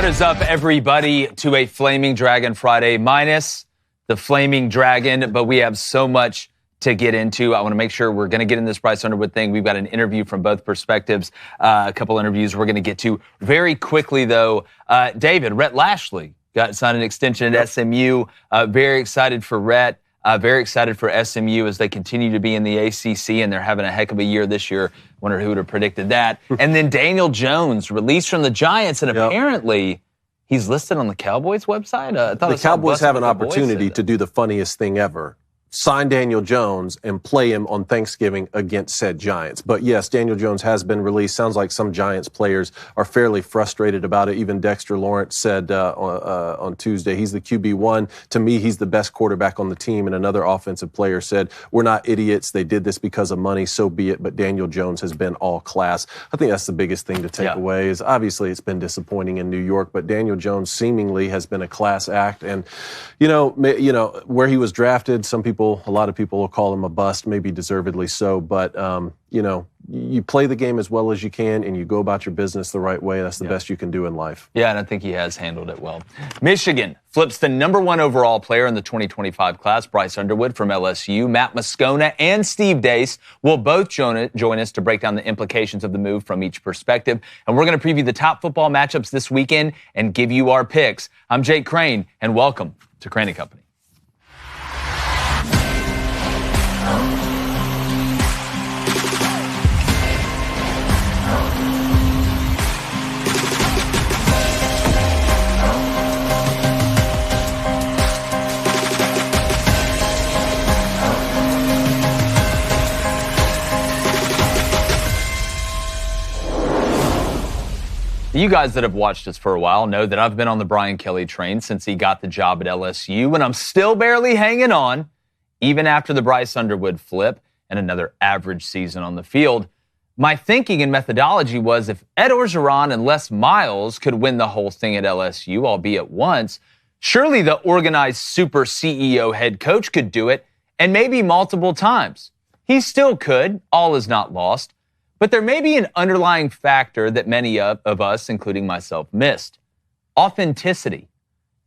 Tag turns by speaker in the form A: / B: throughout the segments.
A: What is up, everybody, to a Flaming Dragon Friday, minus the Flaming Dragon, but we have so much to get into. I want to make sure we're going to get in this Bryce Underwood thing. We've got an interview from both perspectives, a couple interviews we're going to get to. Very quickly, though, David, Rhett Lashley signed an extension at SMU. Very excited for Rhett. Very excited for SMU as they continue to be in the ACC, and they're having a heck of a year this year. Wonder who would have predicted that. And then Daniel Jones, released from the Giants, and apparently he's listed on the Cowboys website. I thought
B: the Cowboys have an opportunity to do the funniest thing ever. Sign Daniel Jones and play him on Thanksgiving against said Giants. But yes, Daniel Jones has been released. Sounds like some Giants players are fairly frustrated about it. Even Dexter Lawrence said on Tuesday, he's the QB1. To me, he's the best quarterback on the team. And another offensive player said, we're not idiots. They did this because of money, so be it. But Daniel Jones has been all class. I think that's the biggest thing to take away is obviously it's been disappointing in New York, but Daniel Jones seemingly has been a class act. And, you know, where he was drafted, a lot of people will call him a bust, maybe deservedly so. But, you play the game as well as you can and you go about your business the right way. That's the best you can do in life.
A: Yeah, and I think he has handled it well. Michigan flips the #1 overall player in the 2025 class, Bryce Underwood from LSU. Matt Moscona and Steve Deace will both join us to break down the implications of the move from each perspective. And we're going to preview the top football matchups this weekend and give you our picks. I'm Jake Crain, and welcome to Crain & Company. You guys that have watched us for a while know that I've been on the Brian Kelly train since he got the job at LSU, and I'm still barely hanging on, even after the Bryce Underwood flip and another average season on the field. My thinking and methodology was if Ed Orgeron and Les Miles could win the whole thing at LSU, albeit once, surely the organized super CEO head coach could do it, and maybe multiple times. He still could. All is not lost. But there may be an underlying factor that many of us, including myself, missed. Authenticity.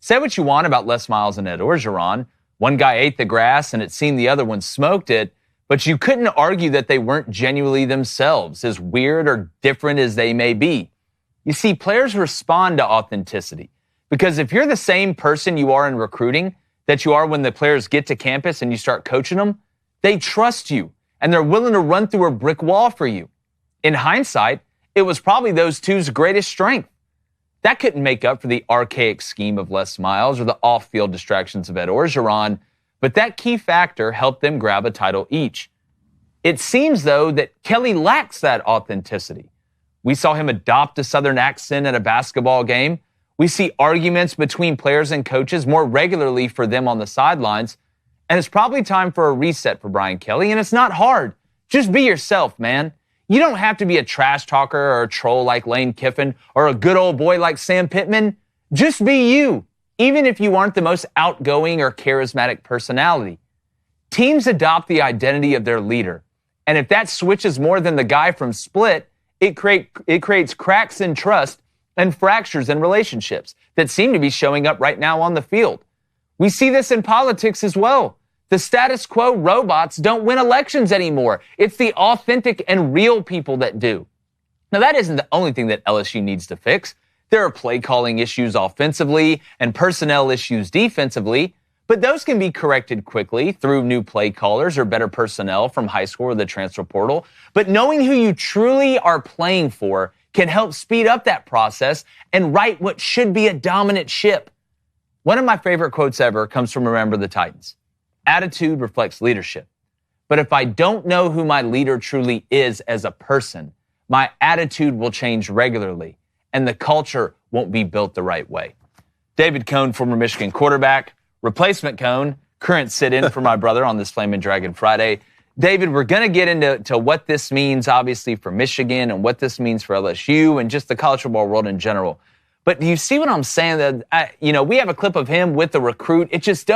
A: Say what you want about Les Miles and Ed Orgeron. One guy ate the grass and it seemed the other one smoked it, but you couldn't argue that they weren't genuinely themselves, as weird or different as they may be. You see, players respond to authenticity. Because if you're the same person you are in recruiting that you are when the players get to campus and you start coaching them, they trust you and they're willing to run through a brick wall for you. In hindsight, it was probably those two's greatest strength. That couldn't make up for the archaic scheme of Les Miles or the off-field distractions of Ed Orgeron, but that key factor helped them grab a title each. It seems, though, that Kelly lacks that authenticity. We saw him adopt a Southern accent at a basketball game. We see arguments between players and coaches more regularly for them on the sidelines, and it's probably time for a reset for Brian Kelly, and it's not hard. Just be yourself, man. You don't have to be a trash talker or a troll like Lane Kiffin or a good old boy like Sam Pittman. Just be you, even if you aren't the most outgoing or charismatic personality. Teams adopt the identity of their leader, and if that switches more than the guy from Split, it creates cracks in trust and fractures in relationships that seem to be showing up right now on the field. We see this in politics as well. The status quo robots don't win elections anymore. It's the authentic and real people that do. Now, that isn't the only thing that LSU needs to fix. There are play calling issues offensively and personnel issues defensively, but those can be corrected quickly through new play callers or better personnel from high school or the transfer portal. But knowing who you truly are playing for can help speed up that process and right what should be a dominant ship. One of my favorite quotes ever comes from Remember the Titans. Attitude reflects leadership. But if I don't know who my leader truly is as a person, my attitude will change regularly, and the culture won't be built the right way. David Cohn, former Michigan quarterback. Replacement Cohn, current sit-in for my brother on this Flaming Dragon Friday. David, we're going to get into what this means, obviously, for Michigan and what this means for LSU and just the college football world in general. But do you see what I'm saying? That we have a clip of him with the recruit. It just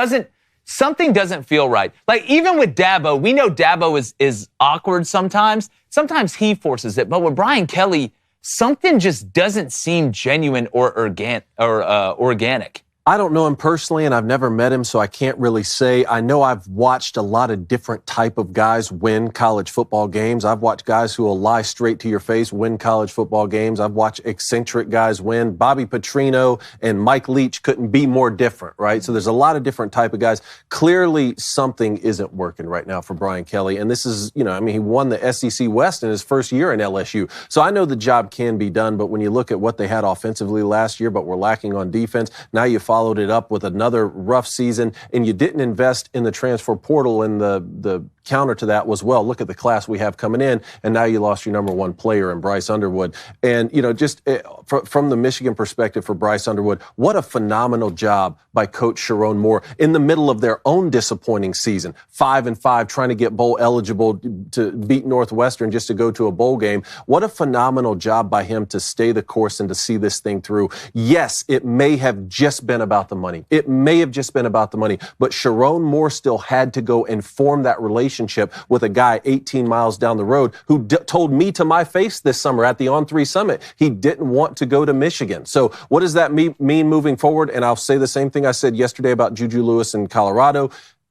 A: something doesn't feel right. Like, even with Dabo, we know Dabo is awkward sometimes. Sometimes he forces it. But with Brian Kelly, something just doesn't seem genuine or organic.
B: I don't know him personally, and I've never met him, so I can't really say. I know I've watched a lot of different type of guys win college football games. I've watched guys who will lie straight to your face win college football games. I've watched eccentric guys win. Bobby Petrino and Mike Leach couldn't be more different, right? So there's a lot of different type of guys. Clearly, something isn't working right now for Brian Kelly, and this is, he won the SEC West in his first year in LSU. So I know the job can be done, but when you look at what they had offensively last year, but were lacking on defense, now you followed it up with another rough season, and you didn't invest in the transfer portal, and the counter to that was, well, look at the class we have coming in, and now you lost your number one player in Bryce Underwood. And, from the Michigan perspective for Bryce Underwood, what a phenomenal job by Coach Sharon Moore in the middle of their own disappointing season, 5-5, trying to get bowl eligible to beat Northwestern just to go to a bowl game. What a phenomenal job by him to stay the course and to see this thing through. Yes, it may have just been about the money. It may have just been about the money, but Sharon Moore still had to go and form that relationship with a guy 18 miles down the road who told me to my face this summer at the On3 Summit he didn't want to go to Michigan. So what does that mean moving forward? And I'll say the same thing I said yesterday about Juju Lewis in Colorado.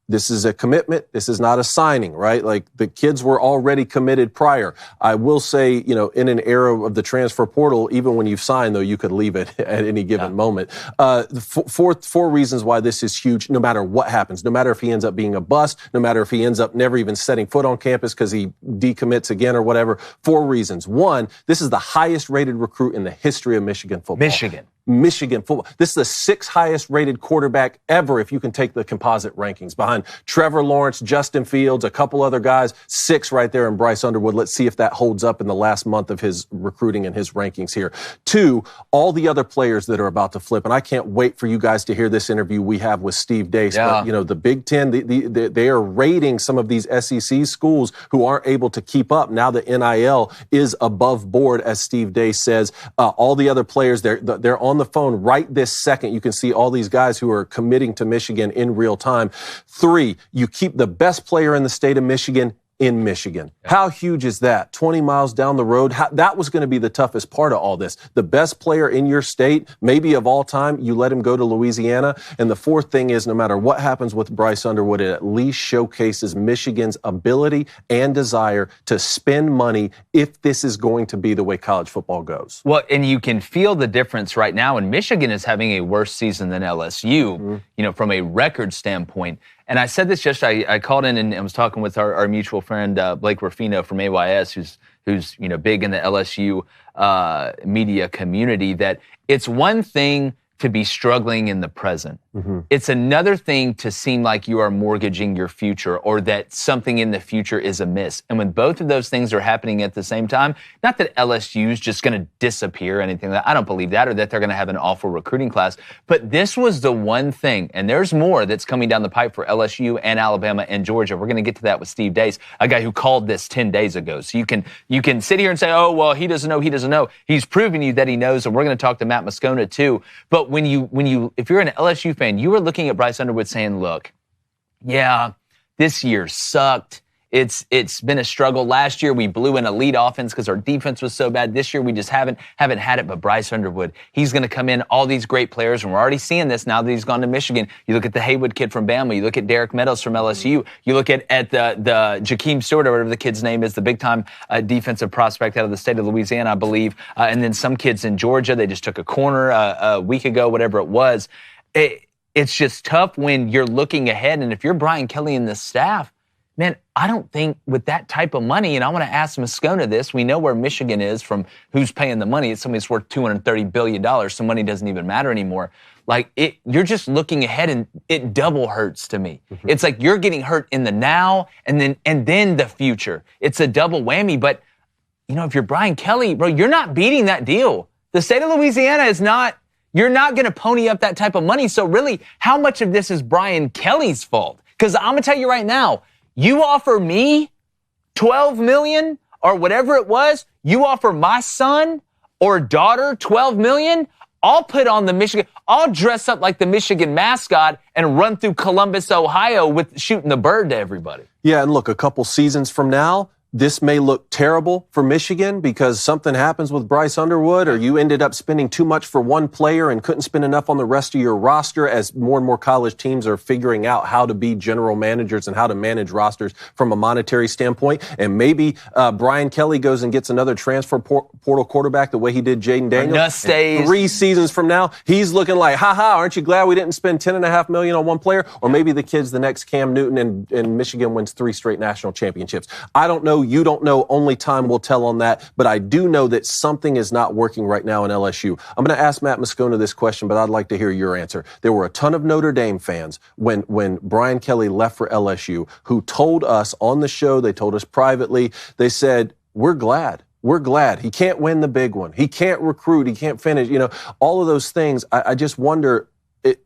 B: This is a commitment. This is not a signing, right? Like, the kids were already committed prior. I will say, in an era of the transfer portal, even when you've signed, though, you could leave it at any given moment. Four reasons why this is huge, no matter what happens, no matter if he ends up being a bust, no matter if he ends up never even setting foot on campus because he decommits again or whatever. 4 reasons. 1, this is the highest rated recruit in the history of Michigan football. Michigan football. This is the 6th highest rated quarterback ever if you can take the composite rankings, behind Trevor Lawrence, Justin Fields, a couple other guys. 6 right there in Bryce Underwood. Let's see if that holds up in the last month of his recruiting and his rankings here. 2, all the other players that are about to flip, and I can't wait for you guys to hear this interview we have with Steve Deace.
A: Yeah.
B: But, the Big Ten, they are rating some of these SEC schools who aren't able to keep up. Now the NIL is above board, as Steve Deace says. All the other players, they're on the phone right this second. You can see all these guys who are committing to Michigan in real time. 3, you keep the best player in the state of Michigan in Michigan. Yeah. How huge is that? 20 miles down the road. That was going to be the toughest part of all this. The best player in your state, maybe of all time, you let him go to Louisiana. And the 4th thing is, no matter what happens with Bryce Underwood, it at least showcases Michigan's ability and desire to spend money if this is going to be the way college football goes.
A: Well, and you can feel the difference right now, and Michigan is having a worse season than LSU, from a record standpoint. And I said this yesterday. I called in and I was talking with our mutual friend Blake Ruffino from AYS, who's big in the LSU media community. That it's one thing to be struggling in the present. It's another thing to seem like you are mortgaging your future, or that something in the future is amiss. And when both of those things are happening at the same time, not that LSU is just going to disappear or anything like that. I don't believe that, or that they're going to have an awful recruiting class. But this was the one thing, and there's more that's coming down the pipe for LSU and Alabama and Georgia. We're going to get to that with Steve Deace, a guy who called this 10 days ago. So you can sit here and say, oh, well, he doesn't know. He's proving you that he knows, and we're going to talk to Matt Moscona too. But if you're an LSU fan, you were looking at Bryce Underwood saying, look, yeah, this year sucked. It's been a struggle. Last year we blew an elite offense because our defense was so bad. This year we just haven't had it. But Bryce Underwood, he's going to come in, all these great players, and we're already seeing this now that he's gone to Michigan. You look at the Haywood kid from Bama. You look at Derek Meadows from LSU. You look at the Jakeem Stewart, or whatever the kid's name is, the big-time defensive prospect out of the state of Louisiana, I believe. And then some kids in Georgia. They just took a corner a week ago, whatever it was. It's just tough when you're looking ahead. And if you're Brian Kelly and the staff, man, I don't think with that type of money, and I want to ask Moscona this, we know where Michigan is from who's paying the money. It's somebody that's worth $230 billion, so money doesn't even matter anymore. You're just looking ahead, and it double hurts to me. It's like you're getting hurt in the now and then the future. It's a double whammy. But, if you're Brian Kelly, bro, you're not beating that deal. The state of Louisiana is not, you're not going to pony up that type of money. So really, how much of this is Brian Kelly's fault? Because I'm going to tell you right now, you offer me $12 million or whatever it was, you offer my son or daughter $12 million, I'll put on the Michigan, I'll dress up like the Michigan mascot and run through Columbus, Ohio with shooting the bird to everybody.
B: Yeah, and look, a couple seasons from now, this may look terrible for Michigan because something happens with Bryce Underwood, or you ended up spending too much for one player and couldn't spend enough on the rest of your roster, as more and more college teams are figuring out how to be general managers and how to manage rosters from a monetary standpoint. And maybe Brian Kelly goes and gets another transfer portal quarterback the way he did Jaden Daniels. 3 seasons from now, he's looking like, aren't you glad we didn't spend $10.5 million on one player? Or maybe the kid's the next Cam Newton and Michigan wins 3 straight national championships. I don't know. You don't know. Only time will tell on that. But I do know that something is not working right now in LSU. I'm going to ask Matt Moscona this question, but I'd like to hear your answer. There were a ton of Notre Dame fans when Brian Kelly left for LSU who told us on the show, they told us privately, they said, we're glad. We're glad. He can't win the big one. He can't recruit. He can't finish. All of those things. I just wonder,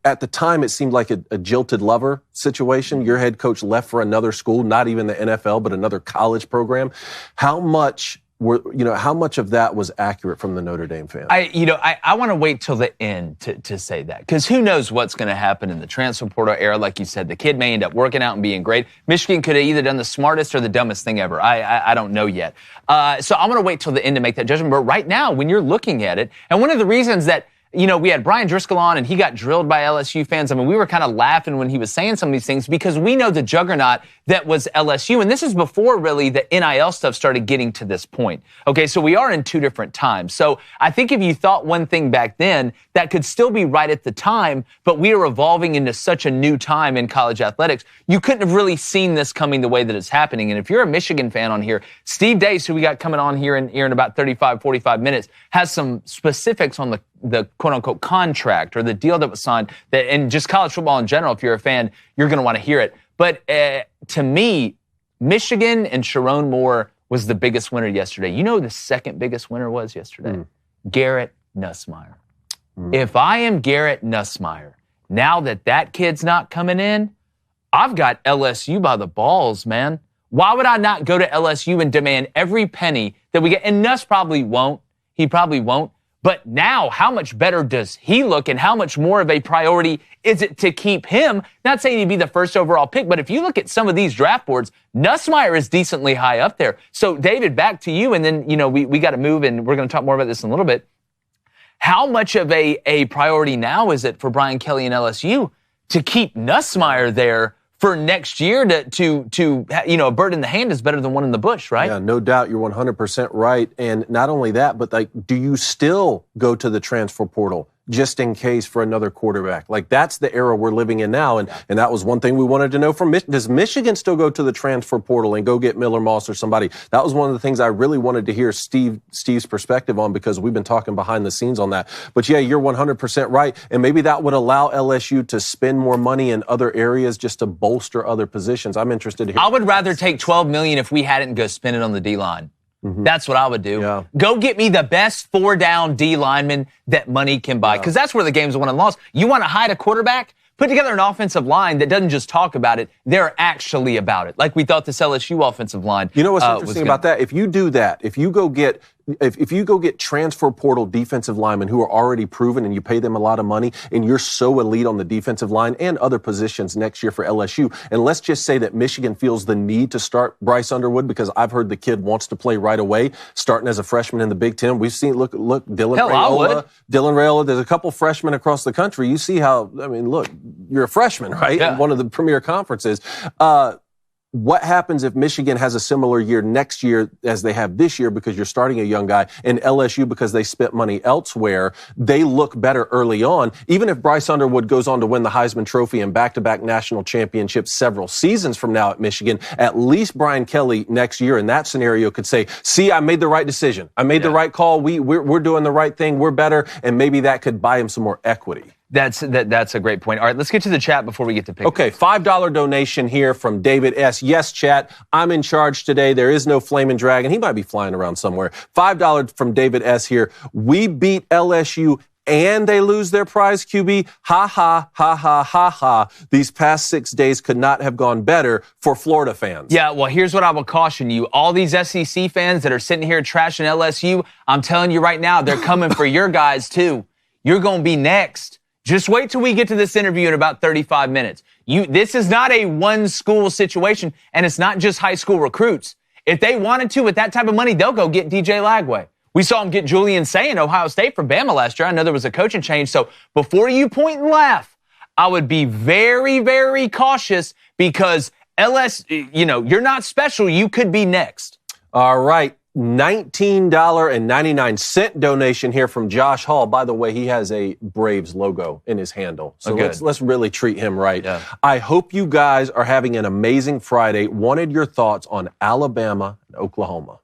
B: at the time, it seemed like a jilted lover situation. Your head coach left for another school, not even the NFL, but another college program. How much of that was accurate from the Notre Dame fans?
A: I want to wait till the end to say that, because who knows what's going to happen in the transfer portal era. Like you said, the kid may end up working out and being great. Michigan could have either done the smartest or the dumbest thing ever. I don't know yet. So I'm going to wait till the end to make that judgment. But right now, when you're looking at it, and one of the reasons that we had Brian Driscoll on and he got drilled by LSU fans. I mean, we were kind of laughing when he was saying some of these things because we know the juggernaut that was LSU. And this is before really the NIL stuff started getting to this point. Okay, so we are in 2 different times. So I think if you thought one thing back then, that could still be right at the time, but we are evolving into such a new time in college athletics. You couldn't have really seen this coming the way that it's happening. And if you're a Michigan fan on here, Steve Deace, who we got coming on here in about 35, 45 minutes, has some specifics on the quote-unquote contract or the deal that was signed, and just college football in general. If you're a fan, you're going to want to hear it. But to me, Michigan and Sharon Moore was the biggest winner yesterday. You know who the second biggest winner was yesterday? Garrett Nussmeier. If I am Garrett Nussmeier, now that kid's not coming in, I've got LSU by the balls, man. Why would I not go to LSU and demand every penny that we get? And Nuss probably won't. He probably won't. But now, how much better does he look, and how much more of a priority is it to keep him? Not saying he'd be the first overall pick, but if you look at some of these draft boards, Nussmeier is decently high up there. So, David, back to you, and then, we got to move, and we're going to talk more about this in a little bit. How much of a priority now is it for Brian Kelly and LSU to keep Nussmeier there for next year to a bird in the hand is better than one in the bush, right?
B: Yeah, no doubt. You're 100% right. And not only that, but do you still go to the transfer portal just in case for another quarterback? That's the era we're living in now. And that was one thing we wanted to know from Michigan. Does Michigan still go to the transfer portal and go get Miller Moss or somebody? That was one of the things I really wanted to hear Steve's perspective on, because we've been talking behind the scenes on that. But yeah, you're 100% right. And maybe that would allow LSU to spend more money in other areas just to bolster other positions. I'm interested to hear.
A: I would rather take $12 million if we hadn't go spend it on the D-line. That's what I would do.
B: Yeah.
A: Go get me the best 4-down D lineman that money can buy, because that's where the game's won and lost. You want to hide a quarterback? Put together an offensive line that doesn't just talk about it, they're actually about it. Like we thought this LSU offensive line.
B: You know what's interesting about that? If you do that, if you go get transfer portal defensive linemen who are already proven and you pay them a lot of money and you're so elite on the defensive line and other positions next year for LSU, and let's just say that Michigan feels the need to start Bryce Underwood, because I've heard the kid wants to play right away, starting as a freshman in the Big Ten. We've seen, look, Dylan Raiola. There's a couple freshmen across the country. You see look, you're a freshman, right?
A: Yeah.
B: In one of the premier conferences. What happens if Michigan has a similar year next year as they have this year, because you're starting a young guy, and LSU, because they spent money elsewhere, they look better early on? Even if Bryce Underwood goes on to win the Heisman Trophy and back-to-back national championships several seasons from now at Michigan, at least Brian Kelly next year in that scenario could say, see, I made the right decision. I made the right call. We're doing the right thing. We're better. And maybe that could buy him some more equity.
A: That's a great point. All right, let's get to the chat before we get to pick.
B: Okay, $5 donation here from David S. Yes, chat, I'm in charge today. There is no flaming dragon. He might be flying around somewhere. $5 from David S. here. We beat LSU and they lose their prize QB. Ha, ha, ha, ha, ha, ha. These past 6 days could not have gone better for Florida fans.
A: Yeah, well, here's what I will caution you. All these SEC fans that are sitting here trashing LSU, I'm telling you right now, they're coming for your guys too. You're going to be next. Just wait till we get to this interview in about 35 minutes. This is not a one-school situation, and it's not just high school recruits. If they wanted to, with that type of money, they'll go get DJ Lagway. We saw him get Julian Sayin, Ohio State from Bama last year. I know there was a coaching change. So before you point and laugh, I would be very, very cautious because you're not special. You could be next.
B: All right. $19.99 donation here from Josh Hall. By the way, he has a Braves logo in his handle. So let's really treat him right. Yeah. I hope you guys are having an amazing Friday. Wanted your thoughts on Alabama and Oklahoma.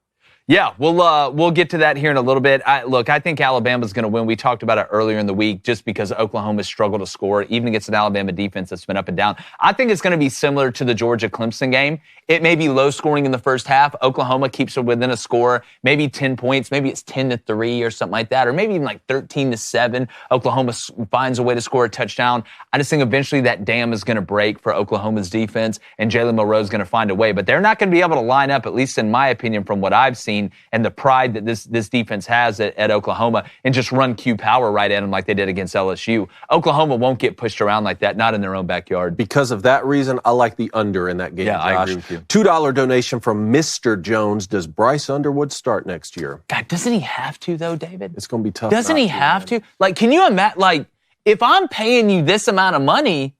A: Yeah, we'll get to that here in a little bit. I think Alabama's going to win. We talked about it earlier in the week just because Oklahoma's struggled to score, even against an Alabama defense that's been up and down. I think it's going to be similar to the Georgia-Clemson game. It may be low scoring in the first half. Oklahoma keeps it within a score, maybe 10 points. Maybe it's 10-3 or something like that, or maybe even like 13-7. Oklahoma finds a way to score a touchdown. I just think eventually that dam is going to break for Oklahoma's defense, and Jalen Milroe's going to find a way. But they're not going to be able to line up, at least in my opinion, from what I've seen, and the pride that this defense has at Oklahoma, and just run Q power right at them like they did against LSU. Oklahoma won't get pushed around like that, not in their own backyard.
B: Because of that reason, I like the under in that game,
A: Yeah,
B: Josh.
A: I agree with you.
B: $2 donation from Mr. Jones. Does Bryce Underwood start next year?
A: God, doesn't he have to, though, David?
B: It's going to be tough.
A: Doesn't he have to? Like, can you imagine, like, if I'm paying you this amount of money,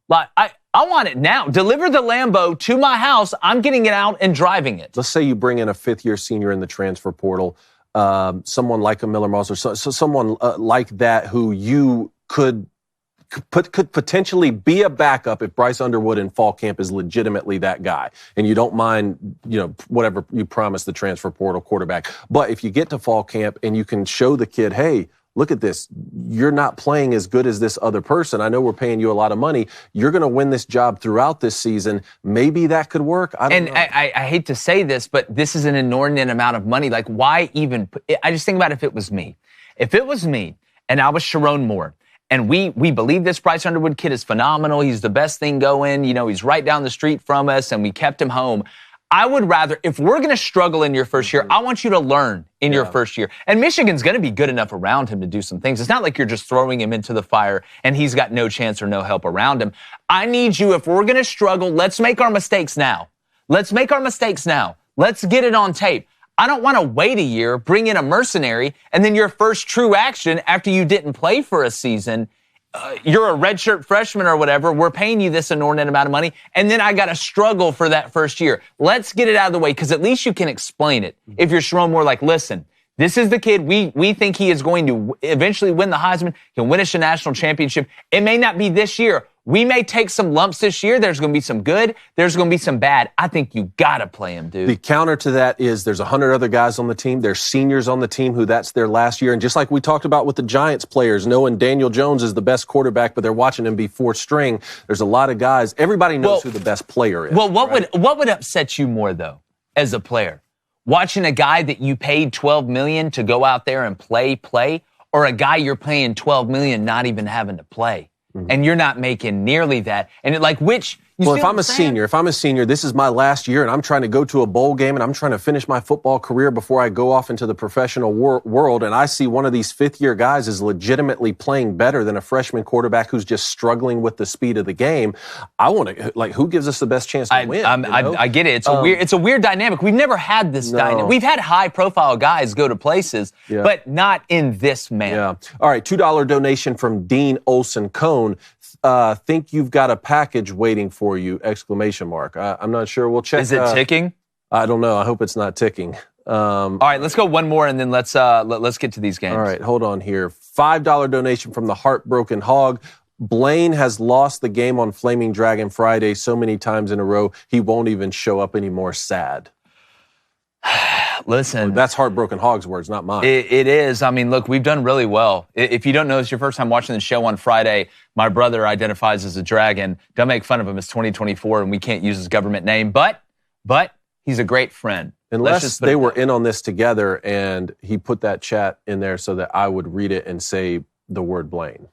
A: like, I want it now. Deliver the Lambo to my house. I'm getting it out and driving it.
B: Let's say you bring in a fifth-year senior in the transfer portal, someone like a Miller Moss, or so someone like that who you could potentially be a backup if Bryce Underwood in fall camp is legitimately that guy, and you don't mind, whatever you promised the transfer portal quarterback. But if you get to fall camp and you can show the kid, hey, look at this. You're not playing as good as this other person. I know we're paying you a lot of money. You're going to win this job throughout this season. Maybe that could work. I don't know.
A: I hate to say this, but this is an inordinate amount of money. Like, why even? I just think about if it was me. If it was me and I was Sharon Moore, and we believe this Bryce Underwood kid is phenomenal. He's the best thing going. He's right down the street from us, and we kept him home. I would rather, if we're going to struggle in your first year, I want you to learn in your first year. And Michigan's going to be good enough around him to do some things. It's not like you're just throwing him into the fire and he's got no chance or no help around him. I need you, if we're going to struggle, let's make our mistakes now. Let's make our mistakes now. Let's get it on tape. I don't want to wait a year, bring in a mercenary, and then your first true action after you didn't play for a season, you're a redshirt freshman or whatever, we're paying you this inordinate amount of money, and then I got to struggle for that first year. Let's get it out of the way, because at least you can explain it. If you're Sharon Moore, like, listen, this is the kid we think he is going to eventually win the Heisman, he'll win a national championship. It may not be this year. We may take some lumps this year. There's going to be some good. There's going to be some bad. I think you got to play him, dude.
B: The counter to that is there's 100 other guys on the team. There's seniors on the team who that's their last year. And just like we talked about with the Giants players, knowing Daniel Jones is the best quarterback, but they're watching him be fourth string. There's a lot of guys. Everybody knows who the best player is.
A: Well, what would upset you more, though, as a player? Watching a guy that you paid $12 million to go out there and play, or a guy you're paying $12 million not even having to play? And you're not making nearly that. And
B: if I'm a senior, this is my last year and I'm trying to go to a bowl game and I'm trying to finish my football career before I go off into the professional world, and I see one of these fifth-year guys is legitimately playing better than a freshman quarterback who's just struggling with the speed of the game. I want to, who gives us the best chance to win?
A: I get it. It's a weird dynamic. We've never had this dynamic. We've had high-profile guys go to places, but not in this manner.
B: Yeah. All right, $2 donation from Dean Olson Cone. Think you've got a package waiting for you, ! I'm not sure. We'll check.
A: Is it ticking?
B: I don't know. I hope it's not ticking.
A: All right, let's go one more, and then let's get to these games.
B: All right, hold on here. $5 donation from the Heartbroken Hog. Blaine has lost the game on Flaming Dragon Friday so many times in a row, he won't even show up anymore. Sad.
A: Listen.
B: That's Heartbroken Hog's words, not mine.
A: It is. I mean, look, we've done really well. If you don't know, it's your first time watching the show on Friday, my brother identifies as a dragon. Don't make fun of him. It's 2024, and we can't use his government name. But he's a great friend.
B: Unless they were in on this together, and he put that chat in there so that I would read it and say the word Blaine.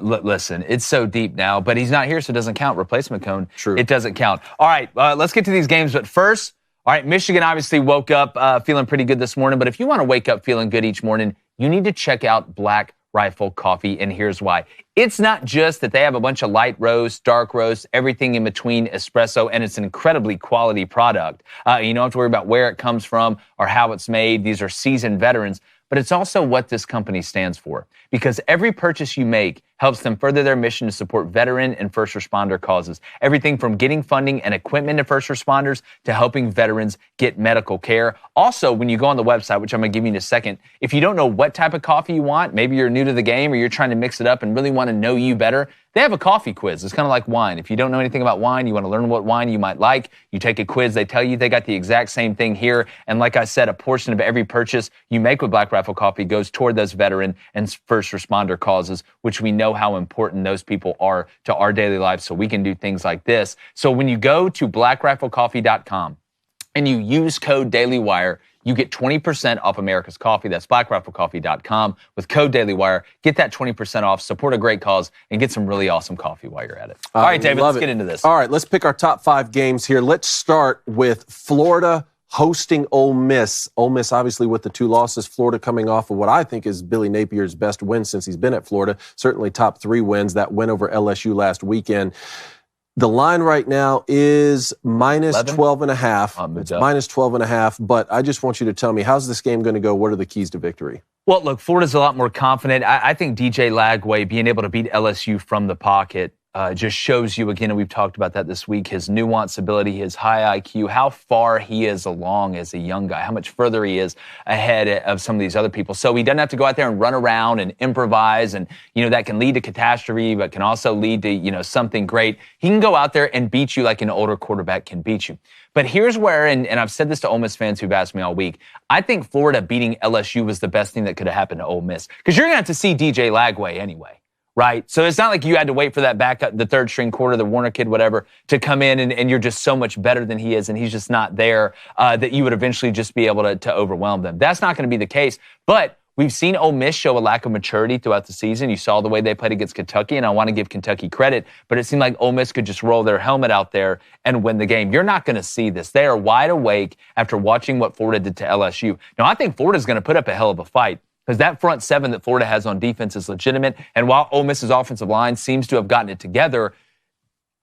A: Listen, it's so deep now, but he's not here, so it doesn't count. Replacement cone.
B: True.
A: It doesn't count. All right, let's get to these games. But first, all right, Michigan obviously woke up feeling pretty good this morning. But if you want to wake up feeling good each morning, you need to check out Black Rifle Coffee, and here's why. It's not just that they have a bunch of light roast, dark roast, everything in between espresso, and it's an incredibly quality product. You don't have to worry about where it comes from or how it's made. These are seasoned veterans. But it's also what this company stands for, because every purchase you make helps them further their mission to support veteran and first responder causes. Everything from getting funding and equipment to first responders to helping veterans get medical care. Also, when you go on the website, which I'm going to give you in a second, if you don't know what type of coffee you want, maybe you're new to the game or you're trying to mix it up and really want to know you better, they have a coffee quiz. It's kind of like wine. If you don't know anything about wine, you want to learn what wine you might like, you take a quiz, they tell you. They got the exact same thing here. And like I said, a portion of every purchase you make with Black Rifle Coffee goes toward those veteran and first responder causes, which we know how important those people are to our daily lives, so we can do things like this. So when you go to blackriflecoffee.com and you use code DailyWire, you get 20% off America's coffee. That's blackriflecoffee.com with code DailyWire. Get that 20% off, support a great cause, and get some really awesome coffee while you're at it. All right, David, let's get into this.
B: All right, let's pick our top 5 games here. Let's start with Florida hosting Ole Miss. Ole Miss, obviously, with the 2 losses. Florida coming off of what I think is Billy Napier's best win since he's been at Florida. Certainly top 3 wins. That win over LSU last weekend. The line right now is minus 12.5. It's minus 12.5, but I just want you to tell me, how's this game going to go? What are the keys to victory?
A: Well, look, Florida's a lot more confident. I think DJ Lagway being able to beat LSU from the pocket just shows you, again, and we've talked about that this week, his nuance ability, his high IQ, how far he is along as a young guy, how much further he is ahead of some of these other people. So he doesn't have to go out there and run around and improvise, and, that can lead to catastrophe, but can also lead to, something great. He can go out there and beat you like an older quarterback can beat you. But here's where, and I've said this to Ole Miss fans who've asked me all week, I think Florida beating LSU was the best thing that could have happened to Ole Miss, because you're going to have to see DJ Lagway anyway. Right? So it's not like you had to wait for that backup, the third string quarter, the Warner kid, whatever, to come in and you're just so much better than he is and he's just not there, that you would eventually just be able to overwhelm them. That's not going to be the case. But we've seen Ole Miss show a lack of maturity throughout the season. You saw the way they played against Kentucky, and I want to give Kentucky credit, but it seemed like Ole Miss could just roll their helmet out there and win the game. You're not going to see this. They are wide awake after watching what Florida did to LSU. Now, I think Florida's going to put up a hell of a fight, because that front 7 that Florida has on defense is legitimate. And while Ole Miss's offensive line seems to have gotten it together,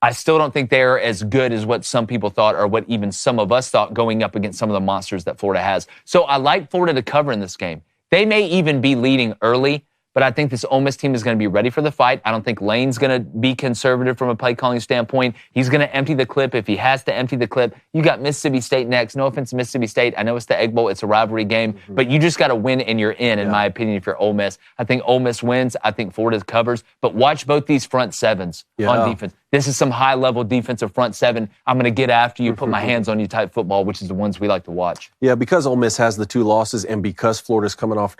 A: I still don't think they're as good as what some people thought or what even some of us thought going up against some of the monsters that Florida has. So I like Florida to cover in this game. They may even be leading early, but I think this Ole Miss team is going to be ready for the fight. I don't think Lane's going to be conservative from a play calling standpoint. He's going to empty the clip if he has to empty the clip. You got Mississippi State next. No offense to Mississippi State. I know it's the Egg Bowl. It's a rivalry game, but you just got to win and you're in my opinion, if you're Ole Miss. I think Ole Miss wins. I think Florida covers. But watch both these front 7s on defense. This is some high-level defensive front 7. I'm going to get after you, put my hands on you type football, which is the ones we like to watch.
B: Yeah, because Ole Miss has the 2 losses and because Florida's coming off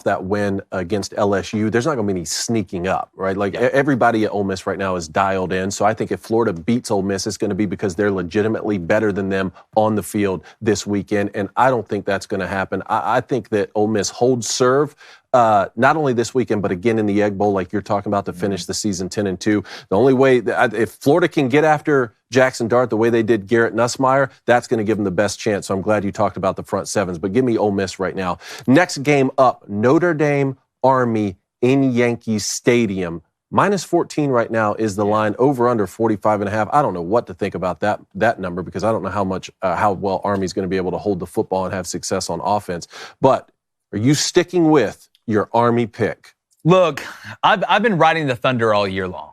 B: that win against LSU, there's not going to be any sneaking up, right? Everybody at Ole Miss right now is dialed in. So I think if Florida beats Ole Miss, it's going to be because they're legitimately better than them on the field this weekend. And I don't think that's going to happen. I think that Ole Miss holds serve. Not only this weekend, but again in the Egg Bowl, like you're talking about, to finish the season 10-2. The only way if Florida can get after Jackson Dart the way they did Garrett Nussmeier, that's going to give them the best chance. So I'm glad you talked about the front 7s, but give me Ole Miss right now. Next game up, Notre Dame Army in Yankee Stadium. Minus 14 right now is the line, over under 45.5. I don't know what to think about that number, because I don't know how well Army's going to be able to hold the football and have success on offense. But are you sticking with your Army pick?
A: Look, I've been riding the Thunder all year long,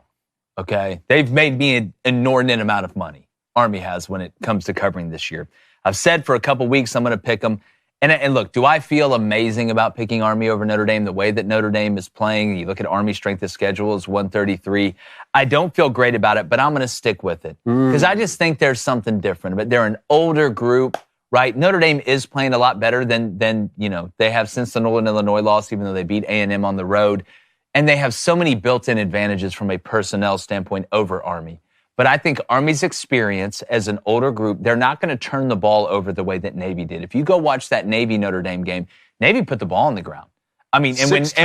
A: okay? They've made me an inordinate amount of money, Army has, when it comes to covering this year. I've said for a couple weeks I'm going to pick them. And look, do I feel amazing about picking Army over Notre Dame the way that Notre Dame is playing? You look at Army strength of schedule is 133. I don't feel great about it, but I'm going to stick with it because I just think there's something different. But they're an older group. Right, Notre Dame is playing a lot better than they have since the Northern Illinois loss, even though they beat A&M on the road. And they have so many built-in advantages from a personnel standpoint over Army. But I think Army's experience as an older group, they're not going to turn the ball over the way that Navy did. If you go watch that Navy-Notre Dame game, Navy put the ball on the ground. I mean,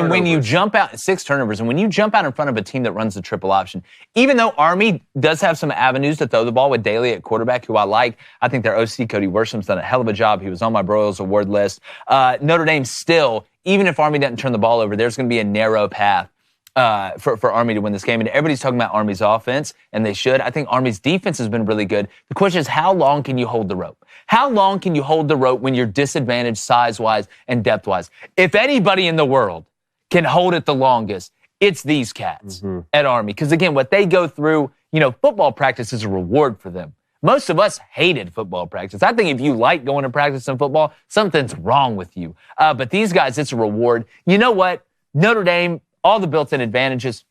A: when you jump out, 6 turnovers, and when you jump out in front of a team that runs the triple option, even though Army does have some avenues to throw the ball with Daly at quarterback, who I like, I think their OC, Cody Worsham's done a hell of a job. He was on my Broyles Award list. Notre Dame still, even if Army doesn't turn the ball over, there's going to be a narrow path for Army to win this game. And everybody's talking about Army's offense, and they should. I think Army's defense has been really good. The question is, how long can you hold the rope? How long can you hold the rope when you're disadvantaged size-wise and depth-wise? If anybody in the world can hold it the longest, it's these cats at Army. Because, again, what they go through, football practice is a reward for them. Most of us hated football practice. I think if you like going to practice in football, something's wrong with you. But these guys, it's a reward. You know what? Notre Dame, all the built-in advantages,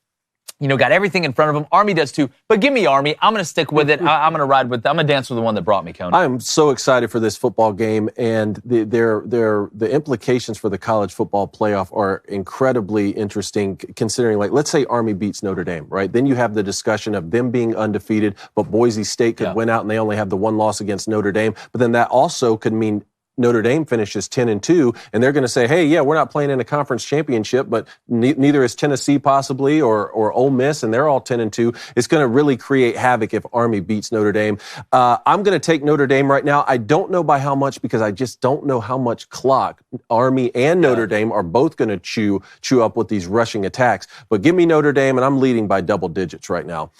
A: got everything in front of them. Army does too. But give me Army. I'm going to stick with it. I'm going to ride with it. I'm going to dance with the one that brought me, Coney.
B: I'm so excited for this football game, and the implications for the college football playoff are incredibly interesting, considering, let's say Army beats Notre Dame, right? Then you have the discussion of them being undefeated, but Boise State could win out, and they only have the one loss against Notre Dame. But then that also could mean Notre Dame finishes 10-2, and they're going to say, hey, yeah, we're not playing in a conference championship, but neither is Tennessee possibly or Ole Miss, and they're all 10-2. It's going to really create havoc if Army beats Notre Dame. I'm going to take Notre Dame right now. I don't know by how much, because I just don't know how much clock Army and Notre Dame are both going to chew up with these rushing attacks. But give me Notre Dame, and I'm leading by double digits right now.